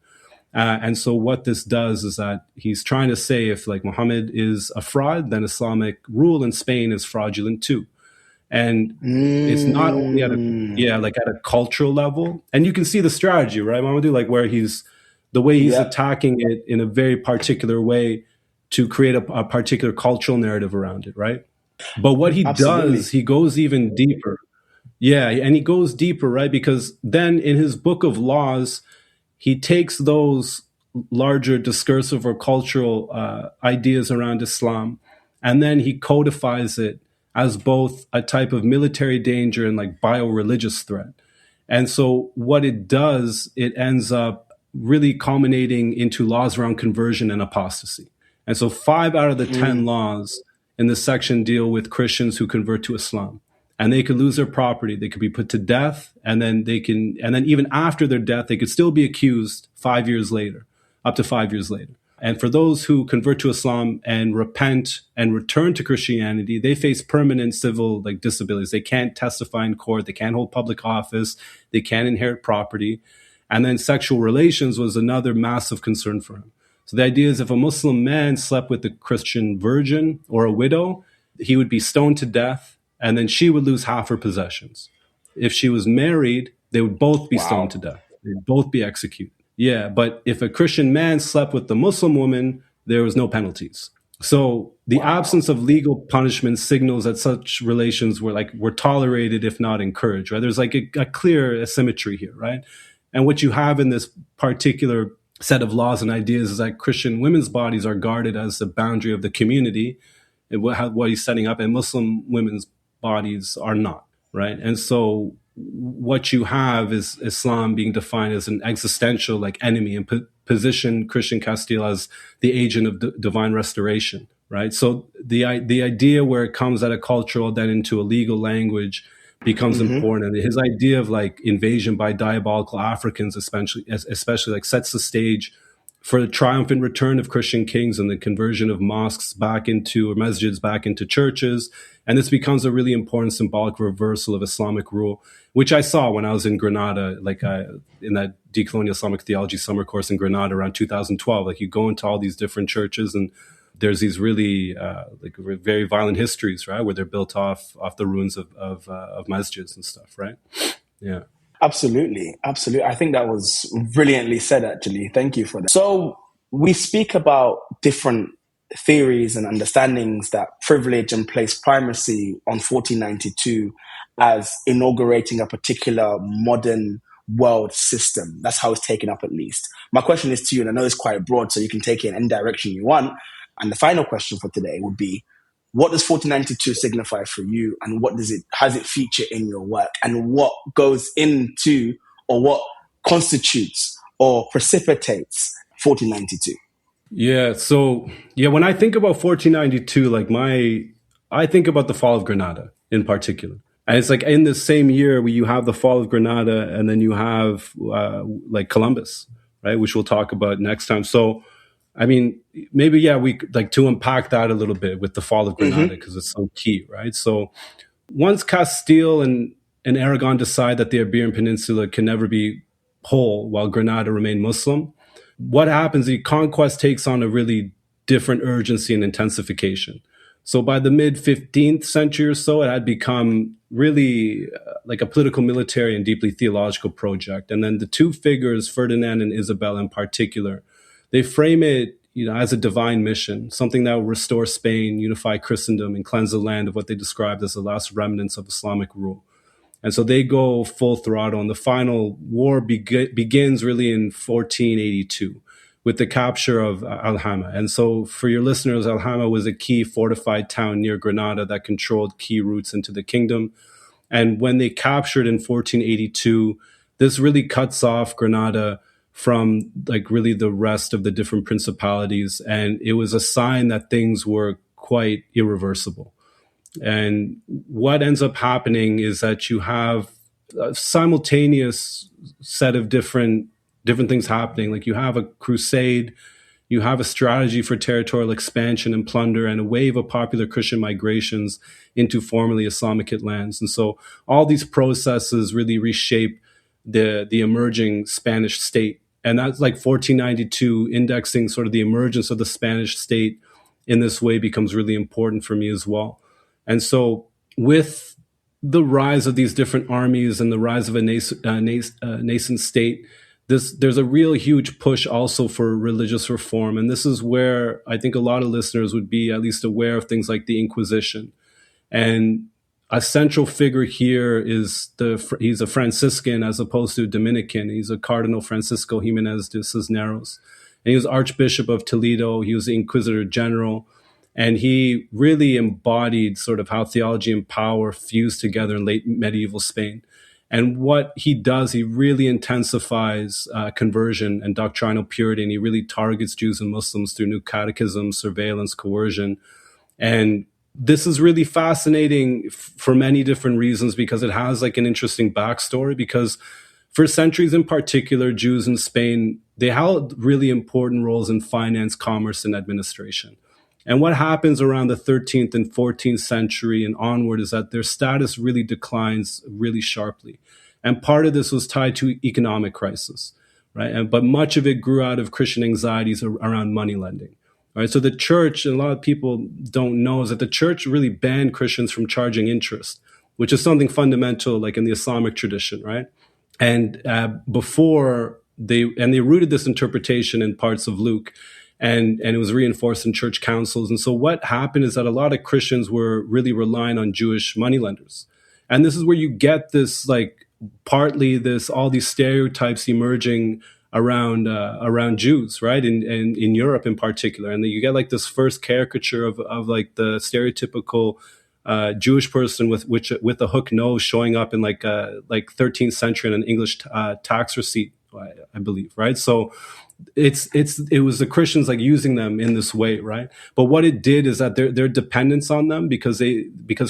And so what this does is that he's trying to say if like Muhammad is a fraud, then Islamic rule in Spain is fraudulent too. And it's not only at a cultural level, and you can see the strategy, right, Mamadou, like where the way he's attacking it in a very particular way to create a particular cultural narrative around it, right? But what he does, he goes even deeper. Yeah, and he goes deeper, right? Because then in his book of laws, he takes those larger discursive or cultural ideas around Islam, and then he codifies it as both a type of military danger and like bio-religious threat. And so what it does, it ends up really culminating into laws around conversion and apostasy. And so 5 out of the 10 laws in this section deal with Christians who convert to Islam. And they could lose their property. They could be put to death. And then even after their death, they could still be accused 5 years later, up to 5 years later. And for those who convert to Islam and repent and return to Christianity, they face permanent civil like disabilities. They can't testify in court. They can't hold public office. They can't inherit property. And then sexual relations was another massive concern for him. So the idea is if a Muslim man slept with a Christian virgin or a widow, he would be stoned to death, and then she would lose half her possessions. If she was married, they would both be stoned to death. They'd both be executed. Yeah, but if a Christian man slept with the Muslim woman, there was no penalties. So the absence of legal punishment signals that such relations were tolerated, if not encouraged, right? There's like a clear asymmetry here, right? And what you have in this particular set of laws and ideas is that Christian women's bodies are guarded as the boundary of the community, and what he's setting up, and Muslim women's bodies are not, right? And so what you have is Islam being defined as an existential like enemy and position Christian Castile as the agent of divine restoration, right? So the idea where it comes at a cultural, then into a legal language becomes important. And his idea of like invasion by diabolical Africans, especially like sets the stage for the triumphant return of Christian kings and the conversion of mosques or masjids back into churches. And this becomes a really important symbolic reversal of Islamic rule, which I saw when I was in Granada, in that decolonial Islamic theology summer course in Granada around 2012. Like you go into all these different churches and there's these really very violent histories, right, where they're built off the ruins of masjids and stuff, right? Yeah. Absolutely. I think that was brilliantly said, actually. Thank you for that. So we speak about different theories and understandings that privilege and place primacy on 1492 as inaugurating a particular modern world system. That's how it's taken up, at least. My question is to you, and I know it's quite broad, so you can take it in any direction you want. And the final question for today would be, what does 1492 signify for you, and has it feature in your work, and what goes into, or what constitutes or precipitates 1492? Yeah. So when I think about 1492, I think about the fall of Granada in particular. And it's like in the same year where you have the fall of Granada, and then you have Columbus, right, which we'll talk about next time. So I mean, maybe, we like to unpack that a little bit with the fall of Granada, because it's so key, right? So once Castile and Aragon decide that the Iberian Peninsula can never be whole while Granada remained Muslim, what happens, the conquest takes on a really different urgency and intensification. So by the mid-15th century or so, it had become really like a political, military, and deeply theological project. And then the two figures, Ferdinand and Isabel in particular, they frame it as a divine mission, something that will restore Spain, unify Christendom, and cleanse the land of what they described as the last remnants of Islamic rule. And so they go full throttle, and the final war begins really in 1482 with the capture of Alhama. And so for your listeners, Alhama was a key fortified town near Granada that controlled key routes into the kingdom. And when they captured in 1482, this really cuts off Granada from like really the rest of the different principalities. And it was a sign that things were quite irreversible. And what ends up happening is that you have a simultaneous set of different things happening. Like you have a crusade, you have a strategy for territorial expansion and plunder, and a wave of popular Christian migrations into formerly Islamic lands. And so all these processes really reshape the emerging Spanish state. And that's like 1492, indexing sort of the emergence of the Spanish state in this way becomes really important for me as well. And so with the rise of these different armies and the rise of a nascent state, there's a real huge push also for religious reform. And this is where I think a lot of listeners would be at least aware of things like the Inquisition. And a central figure here is he's a Franciscan as opposed to a Dominican. He's a Cardinal Francisco Jimenez de Cisneros. And he was Archbishop of Toledo. He was the Inquisitor General. And he really embodied sort of how theology and power fused together in late medieval Spain. And what he does, he really intensifies conversion and doctrinal purity, and he really targets Jews and Muslims through new catechism, surveillance, coercion. And this is really fascinating for many different reasons, because it has like an interesting backstory, because for centuries in particular, Jews in Spain, they held really important roles in finance, commerce, and administration. And what happens around the 13th and 14th century and onward is that their status really declines really sharply. And part of this was tied to economic crisis, right? But much of it grew out of Christian anxieties around money lending, right? So the church, and a lot of people don't know, is that the church really banned Christians from charging interest, which is something fundamental like in the Islamic tradition, right? And they rooted this interpretation in parts of Luke. And it was reinforced in church councils. And so what happened is that a lot of Christians were really relying on Jewish moneylenders. And this is where you get this, like, partly all these stereotypes emerging around Jews, right? In Europe in particular. And then you get like this first caricature of like the stereotypical Jewish person with a hook nose showing up in like 13th century in an English tax receipt, I believe, right? So it was the Christians like using them in this way, right? But what it did is that their dependence on them, because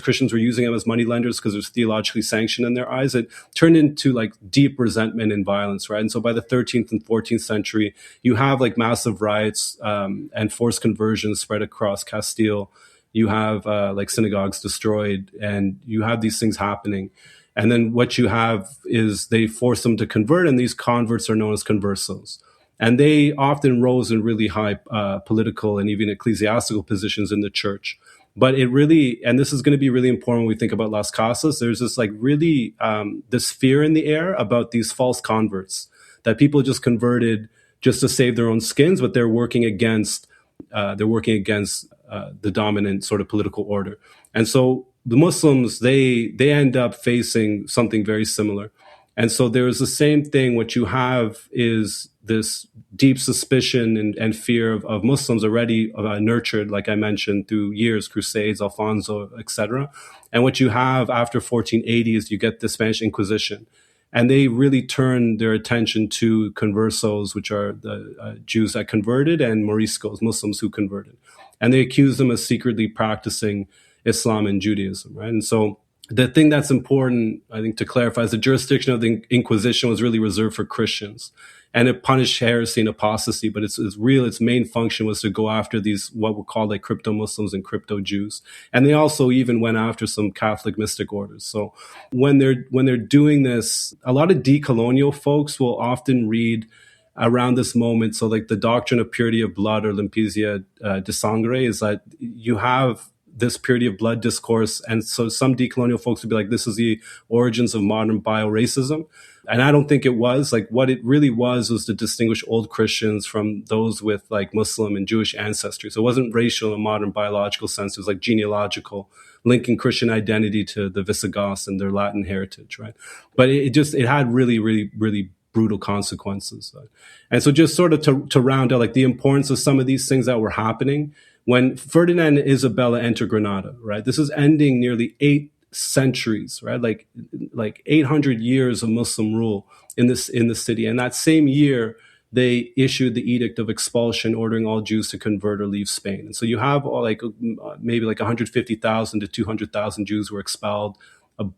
Christians were using them as money lenders because it was theologically sanctioned in their eyes, it turned into like deep resentment and violence, right? And so by the 13th and 14th century, you have like massive riots and forced conversions spread across Castile. You have like synagogues destroyed, and you have these things happening. And then what you have is they force them to convert, and these converts are known as conversos. And they often rose in really high political and even ecclesiastical positions in the church. But it really, and this is going to be really important when we think about Las Casas, there's this like really this fear in the air about these false converts, that people just converted just to save their own skins, but they're working against the dominant sort of political order. And so the Muslims, they end up facing something very similar. And so there's the same thing. What you have is this deep suspicion and fear of Muslims already nurtured, like I mentioned, through years, Crusades, Alfonso, etc. And what you have after 1480 is you get the Spanish Inquisition. And they really turn their attention to conversos, which are the Jews that converted, and Moriscos, Muslims who converted. And they accuse them of secretly practicing Islam and Judaism, right? And so the thing that's important, I think, to clarify is the jurisdiction of the Inquisition was really reserved for Christians, and it punished heresy and apostasy. But its main function was to go after these what were called like crypto Muslims and crypto Jews, and they also even went after some Catholic mystic orders. So when they're doing this, a lot of decolonial folks will often read around this moment. So like the doctrine of purity of blood, or limpieza de sangre, is that you have this purity of blood discourse. And so some decolonial folks would be like, this is the origins of modern bio-racism. And I don't think it was. Like, what it really was to distinguish old Christians from those with like Muslim and Jewish ancestry. So it wasn't racial in a modern biological sense. It was like genealogical, linking Christian identity to the Visigoths and their Latin heritage, right? But it had really, really, really brutal consequences. And so just sort of to round out like the importance of some of these things that were happening when Ferdinand and Isabella enter Granada, right? This is ending nearly 8 centuries, right? Like 800 years of Muslim rule in the city. And that same year, they issued the Edict of Expulsion, ordering all Jews to convert or leave Spain. And so you have maybe like 150,000 to 200,000 Jews were expelled.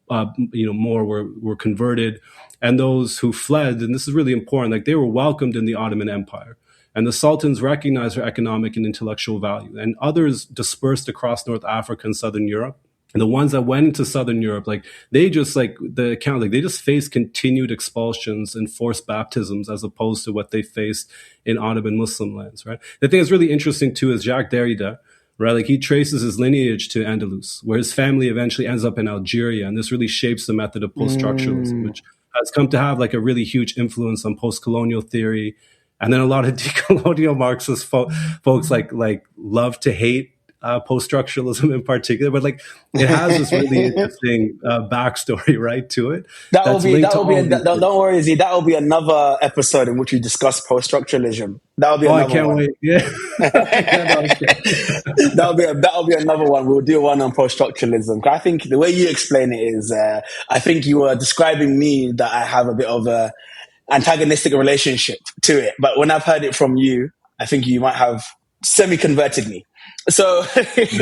More were converted, and those who fled, and this is really important, like they were welcomed in the Ottoman Empire, and the sultans recognized their economic and intellectual value. And others dispersed across North Africa and Southern Europe. And the ones that went into Southern Europe, like they just they just faced continued expulsions and forced baptisms as opposed to what they faced in Ottoman Muslim lands, right? The thing that's really interesting too is Jacques Derrida, right? Like he traces his lineage to Andalus, where his family eventually ends up in Algeria. And this really shapes the method of post-structuralism, which has come to have like a really huge influence on post-colonial theory. And then a lot of decolonial Marxist folks like love to hate post-structuralism in particular, but like it has this really interesting backstory, right, to it. Don't worry, Z, that will be another episode in which we discuss post-structuralism. That'll be another I can't one. wait. Yeah. That'll be another one. We'll do one on post-structuralism. I think the way you explain it is, I think you were describing me that I have a bit of a antagonistic relationship to it. But when I've heard it from you, I think you might have semi-converted me. So sometimes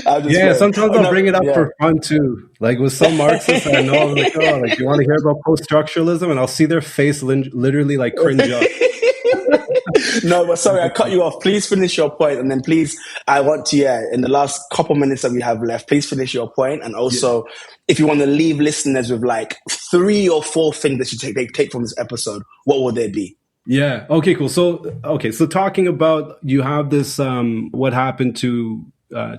I'll bring it up for fun too. Like with some Marxists I know, I'm like, oh, like you want to hear about post-structuralism, and I'll see their face literally like cringe up. No, but sorry, I cut you off. Please finish your point, and then please, I want to, in the last couple minutes that we have left, please finish your point, and also, if you want to leave listeners with like 3 or 4 things that they take from this episode, what would they be? Yeah. Okay, cool. So talking about, you have this, what happened to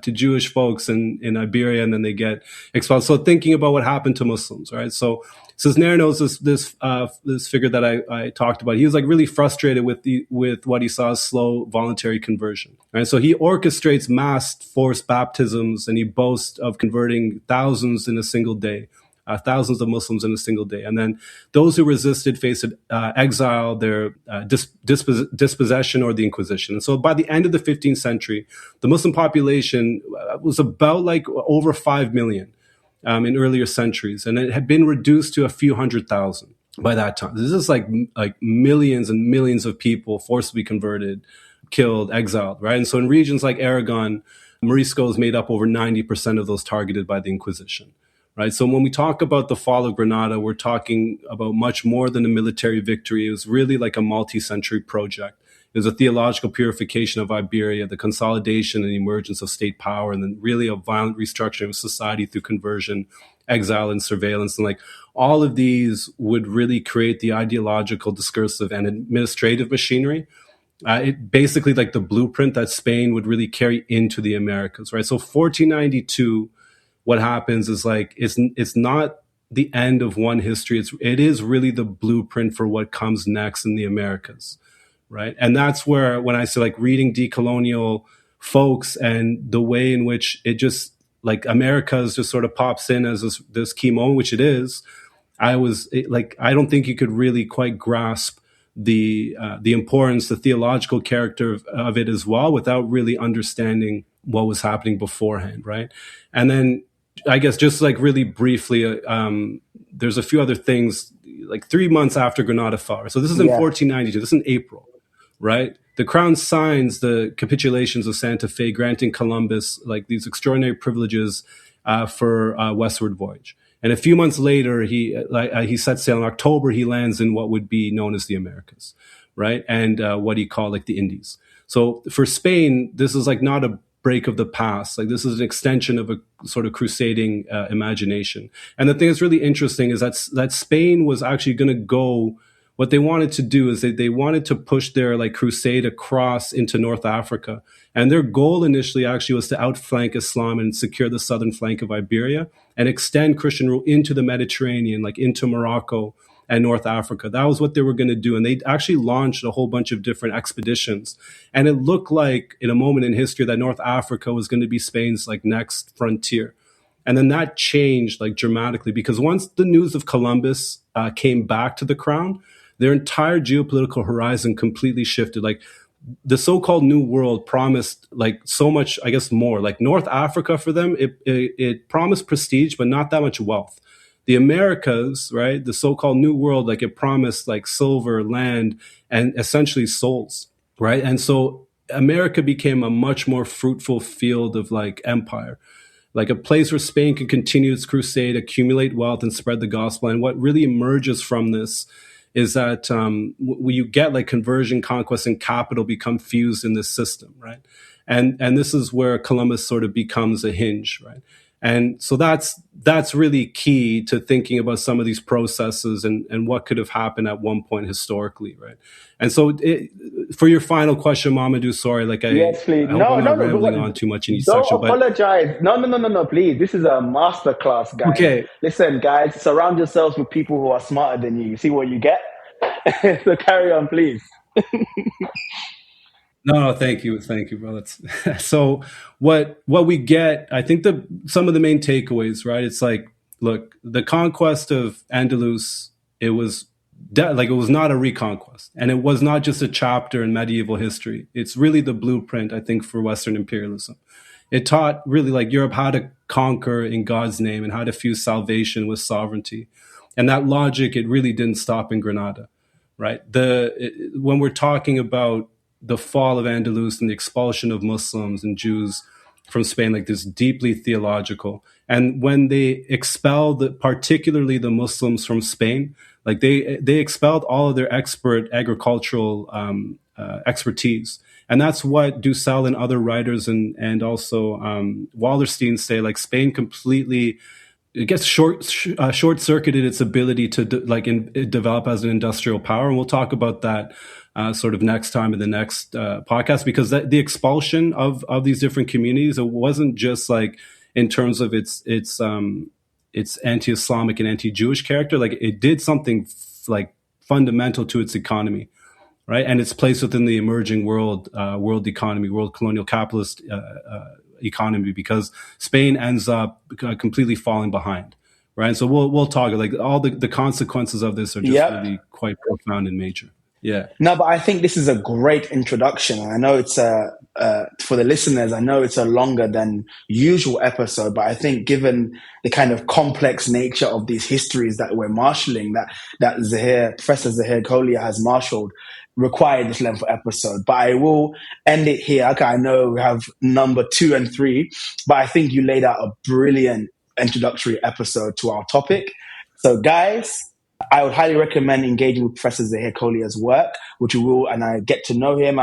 Jewish folks in Iberia, and then they get expelled. So thinking about what happened to Muslims, right? So Cisneros, this figure that I talked about, he was like really frustrated with what he saw as slow voluntary conversion, right? So he orchestrates mass forced baptisms, and he boasts of converting thousands in a single day. Thousands of Muslims in a single day. And then those who resisted faced exile, their dispossession, or the Inquisition. And so by the end of the 15th century, the Muslim population was about like over 5 million in earlier centuries. And it had been reduced to a few 100,000 by that time. This is like millions and millions of people forcibly converted, killed, exiled, right? And so in regions like Aragon, Moriscos made up over 90% of those targeted by the Inquisition. Right. So when we talk about the fall of Granada, we're talking about much more than a military victory. It was really like a multi-century project. It was a theological purification of Iberia, the consolidation and emergence of state power, and then really a violent restructuring of society through conversion, exile, and surveillance. And like all of these would really create the ideological, discursive, and administrative machinery. It basically like the blueprint that Spain would really carry into the Americas. Right. So 1492. What happens is like it's not the end of one history. It is really the blueprint for what comes next in the Americas, right? And that's where, when I say like reading decolonial folks and the way in which it just like Americas just sort of pops in as this key moment, which it is, I don't think you could really quite grasp the importance, the theological character of it as well, without really understanding what was happening beforehand, right? And then I guess just like really briefly, there's a few other things, like 3 months after Granada fell. So this is in 1492. This is in April, right? The crown signs the capitulations of Santa Fe, granting Columbus like these extraordinary privileges for westward voyage. And a few months later, he sets sail in October. He lands in what would be known as the Americas, right? And what he called like the Indies. So for Spain, this is like not a break of the past. Like this is an extension of a sort of crusading imagination. And the thing that's really interesting is that Spain was actually going to go what they wanted to do is they wanted to push their like crusade across into North Africa. And their goal initially actually was to outflank Islam and secure the southern flank of Iberia and extend Christian rule into the Mediterranean, like into Morocco and North Africa. That was what they were going to do. And they actually launched a whole bunch of different expeditions. And it looked like in a moment in history that North Africa was going to be Spain's like next frontier. And then that changed like dramatically, because once the news of Columbus came back to the crown, their entire geopolitical horizon completely shifted. Like the so-called New World promised like so much, I guess, more. Like North Africa for them, it promised prestige, but not that much wealth. The Americas, right, the so-called New World, like it promised like silver, land, and essentially souls, right? And so America became a much more fruitful field of like empire, like a place where Spain could continue its crusade, accumulate wealth, and spread the gospel. And what really emerges from this is that you get like conversion, conquest, and capital become fused in this system, right? And this is where Columbus sort of becomes a hinge, right? And so that's really key to thinking about some of these processes and what could have happened at one point historically, right? And so for your final question, Mamadou, sorry, like yes, please. I hope I'm not rambling on too much in each section. Don't apologize. No, please. This is a masterclass, guys. Okay. Listen, guys, surround yourselves with people who are smarter than you. You see what you get? So carry on, please. No, thank you, brother. So what we get, I think some of the main takeaways, right? It's like, look, the conquest of Andalus, it was not a reconquest, and it was not just a chapter in medieval history. It's really the blueprint, I think, for Western imperialism. It taught really like Europe how to conquer in God's name and how to fuse salvation with sovereignty, and that logic, it really didn't stop in Granada, right? When we're talking about the fall of Andalus and the expulsion of Muslims and Jews from Spain, like this deeply theological. And when they expelled particularly the Muslims from Spain, like they expelled all of their expert agricultural expertise. And that's what Dussel and other writers and also Wallerstein say, like Spain completely, it gets short-circuited its ability to develop as an industrial power. And we'll talk about that sort of next time in the next podcast, because the expulsion of these different communities, it wasn't just like in terms of its anti-Islamic and anti-Jewish character. Like it did something like fundamental to its economy, right? And its place within the emerging world economy, world colonial capitalist economy, because Spain ends up completely falling behind, right? And so we'll talk like all the consequences of this are just really quite profound and major. Yeah. No, but I think this is a great introduction. I know it's for the listeners, I know it's a longer than usual episode, but I think given the kind of complex nature of these histories that we're marshalling, that Professor Zahir Kolia has marshaled, required this length of episode. But I will end it here. Okay, I know we have number 2 and 3, but I think you laid out a brilliant introductory episode to our topic. So guys, I would highly recommend engaging with Professor Zahir Kolia's work, which you will, and I get to know him.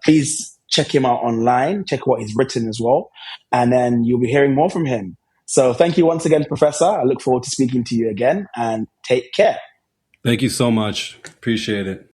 Please check him out online, check what he's written as well, and then you'll be hearing more from him. So thank you once again, Professor. I look forward to speaking to you again, and take care. Thank you so much. Appreciate it.